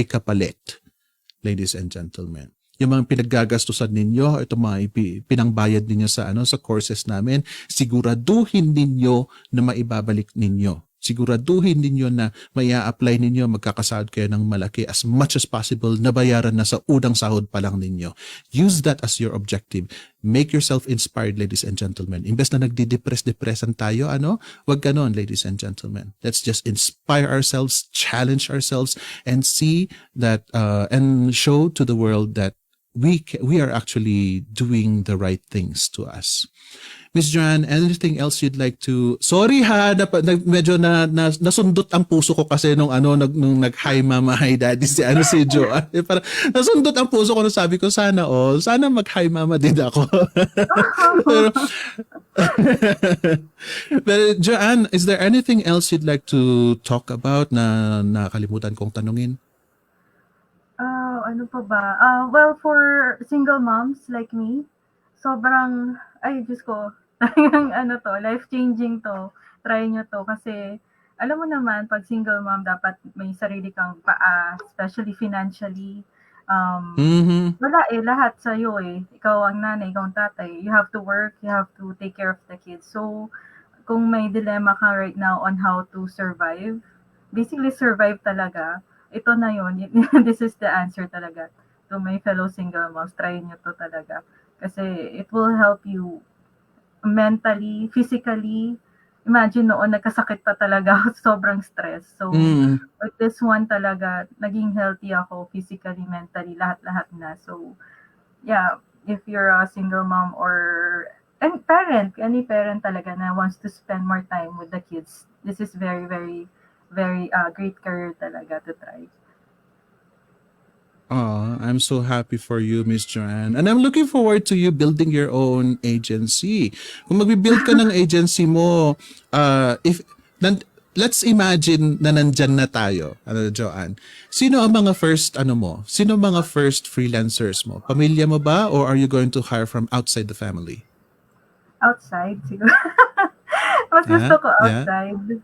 kapalit, ladies and gentlemen. yung mga pinaggagastusan ninyo, itong mga pinangbayad ninyo sa sa courses namin, siguraduhin ninyo na maibabalik ninyo. Siguraduhin ninyo na apply ninyo, magkakasahod kayo ng malaki as much as possible, nabayaran na sa unang sahod pa lang ninyo. Use that as your objective. Make yourself inspired, ladies and gentlemen. Imbes na nagdi-depressan tayo, wag ganon, ladies and gentlemen. Let's just inspire ourselves, challenge ourselves, and see that, and show to the world that we are actually doing the right things to us. Miss Joanne, anything else you'd like to... Sorry ha, medyo nasundot ang puso ko kasi nung nag-hi mama, hi daddy, si Joanne. Parang nasundot ang puso ko nung sabi ko, sana mag-hi mama din ako. pero, pero Joanne, is there anything else you'd like to talk about na nakalimutan kong tanungin? Ano pa ba? Well, for single moms like me, sobrang, Diyos ko, life-changing to. Try nyo to kasi, alam mo naman, pag single mom, dapat may sarili kang paa, especially financially. Wala lahat sa'yo Ikaw ang nanay, ikaw ang tatay. You have to work, you have to take care of the kids. So, kung may dilemma ka right now on how to survive, basically survive talaga, ito na yun. This is the answer talaga to my fellow single moms. Try nyo to talaga. Kasi it will help you mentally, physically. Imagine noon, nagkasakit pa talaga ako, sobrang stress. So, with this one talaga, naging healthy ako physically, mentally, lahat-lahat na. So, yeah, if you're a single mom or any parent talaga na wants to spend more time with the kids, this is very, very very great career talaga to try. I'm so happy for you, Miss Joanne. And I'm looking forward to you building your own agency. Kung magbi-build ka ng agency mo, let's imagine na nandyan na tayo, Joanne. Sino ang mga first Sino ang mga first freelancers mo? Pamilya mo ba or are you going to hire from outside the family? Outside siguro. Mas gusto ko outside.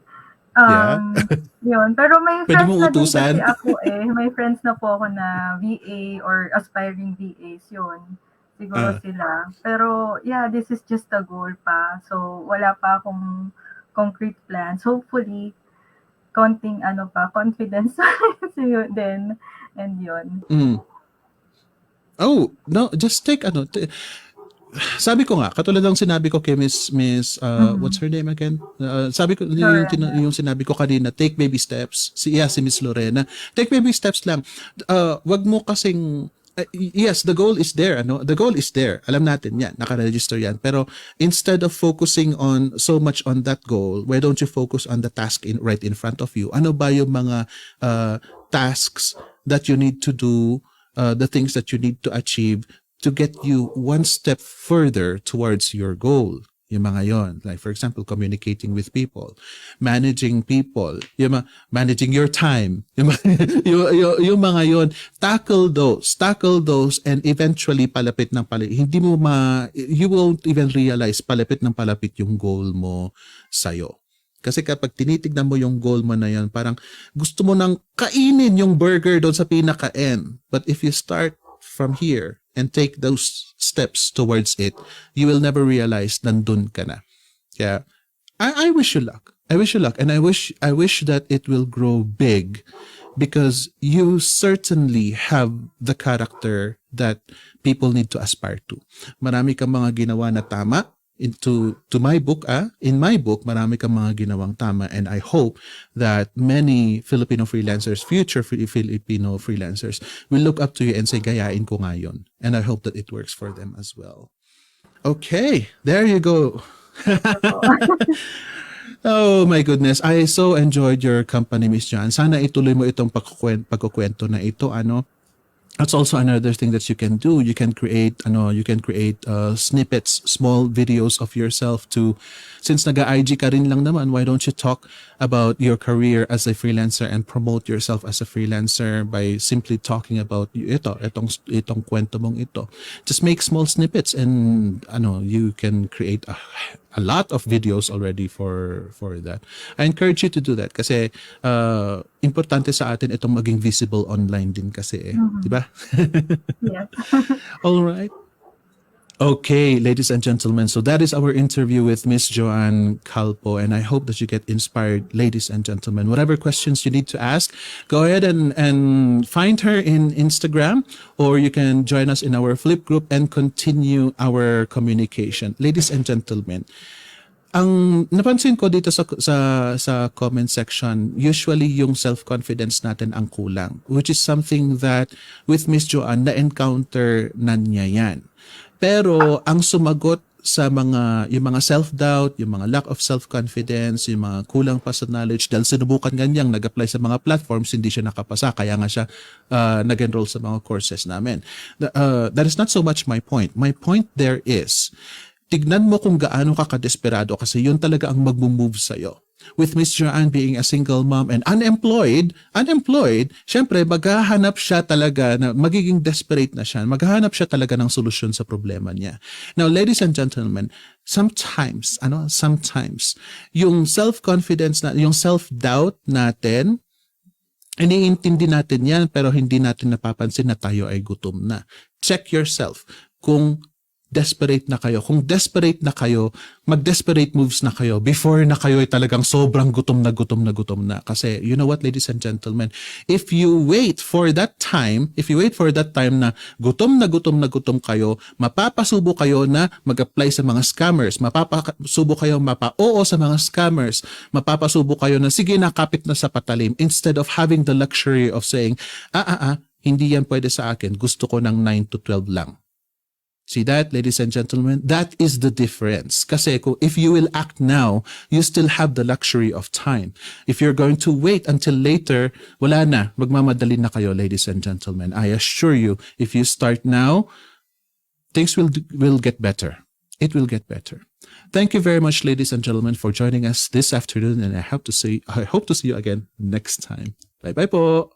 Yun. Pero may Pwede friends mo na din utusan? kasi ako May friends na po ako na VA or aspiring VAs yun. Siguro sila. Pero yeah, this is just a goal pa. So wala pa akong concrete plans. Hopefully, konting confidence then and yun. Oh, no, just take sabi ko nga, katulad ng sinabi ko kay Miss what's her name again? Sabi ko yung sinabi ko kanina, take baby steps. Si Miss Lorena. Take baby steps lang. Wag mo kasing yes, the goal is there, The goal is there. Alam natin 'yan, naka-register 'yan. Pero instead of focusing on so much on that goal, why don't you focus on the task right in front of you? Ano ba yung mga tasks that you need to do, the things that you need to achieve to get you one step further towards your goal. Yung mga yon. Like for example, communicating with people, managing people, managing your time, yung mga yon. Tackle those and eventually palapit hindi mo you won't even realize palapit yung goal mo sa'yo. Kasi kapag tinitignan mo yung goal mo na yan, parang gusto mo nang kainin yung burger doon sa pinaka-end. But if you start from here and take those steps towards it, you will never realize nandun ka na. Kaya, I wish you luck. I wish you luck. And I wish that it will grow big because you certainly have the character that people need to aspire to. Marami kang mga ginawa na tama. To my book, in my book, marami kang mga ginawang tama, and I hope that many Filipino freelancers, future Filipino freelancers, will look up to you and say, gayain ko nga yun. And I hope that it works for them as well. Okay, there you go. Oh my goodness, I so enjoyed your company, Miss Joanne. Sana ituloy mo itong pagkukwento na ito, That's also another thing that you can do. You can create snippets, small videos of yourself since naga-IG ka rin lang naman, why don't you talk about your career as a freelancer and promote yourself as a freelancer by simply talking about itong kwento mong ito. Just make small snippets and you can create a lot of videos already for that. I encourage you to do that kasi importante sa atin itong maging visible online din kasi di ba? Yes. All right. Okay, ladies and gentlemen, so that is our interview with Miss Joanne Calpo, and I hope that you get inspired, ladies and gentlemen. Whatever questions you need to ask, go ahead and find her in Instagram, or you can join us in our flip group and continue our communication. Ladies and gentlemen, ang napansin ko dito sa comment section, usually yung self-confidence natin ang kulang, which is something that with Miss Joanne na-encounter na niya yan. Pero ang sumagot sa yung mga self-doubt, yung mga lack of self-confidence, yung mga kulang pa sa knowledge, dahil sinubukan ganyang nag-apply sa mga platforms, hindi siya nakapasa, kaya nga siya nag-enroll sa mga courses namin. That is not so much my point. My point there is, tignan mo kung gaano ka kadesperado kasi yun talaga ang mag-move sa'yo. With Miss Joanne being a single mom and unemployed, syempre maghahanap siya talaga, na magiging desperate na siya, maghahanap siya talaga ng solusyon sa problema niya. Now, ladies and gentlemen, sometimes, yung self-confidence, yung self-doubt natin, iniintindi natin yan pero hindi natin napapansin na tayo ay gutom na. Check yourself kung desperate na kayo. Kung desperate na kayo, mag-desperate moves na kayo before na kayo ay talagang sobrang gutom na. Kasi, you know what, ladies and gentlemen, if you wait for that time na gutom kayo, mapapasubo kayo na mag-apply sa mga scammers, mapapasubo kayo mapa-oo sa mga scammers, mapapasubo kayo na sige nakapit na sa patalim, instead of having the luxury of saying, hindi yan pwede sa akin, gusto ko ng 9 to 12 lang. See that, ladies and gentlemen? That is the difference. Kasi if you will act now, you still have the luxury of time. If you're going to wait until later, wala na. Magmamadali na kayo, ladies and gentlemen. I assure you, if you start now, things will get better. It will get better. Thank you very much, ladies and gentlemen, for joining us this afternoon, and I hope to see you again next time. Bye-bye po!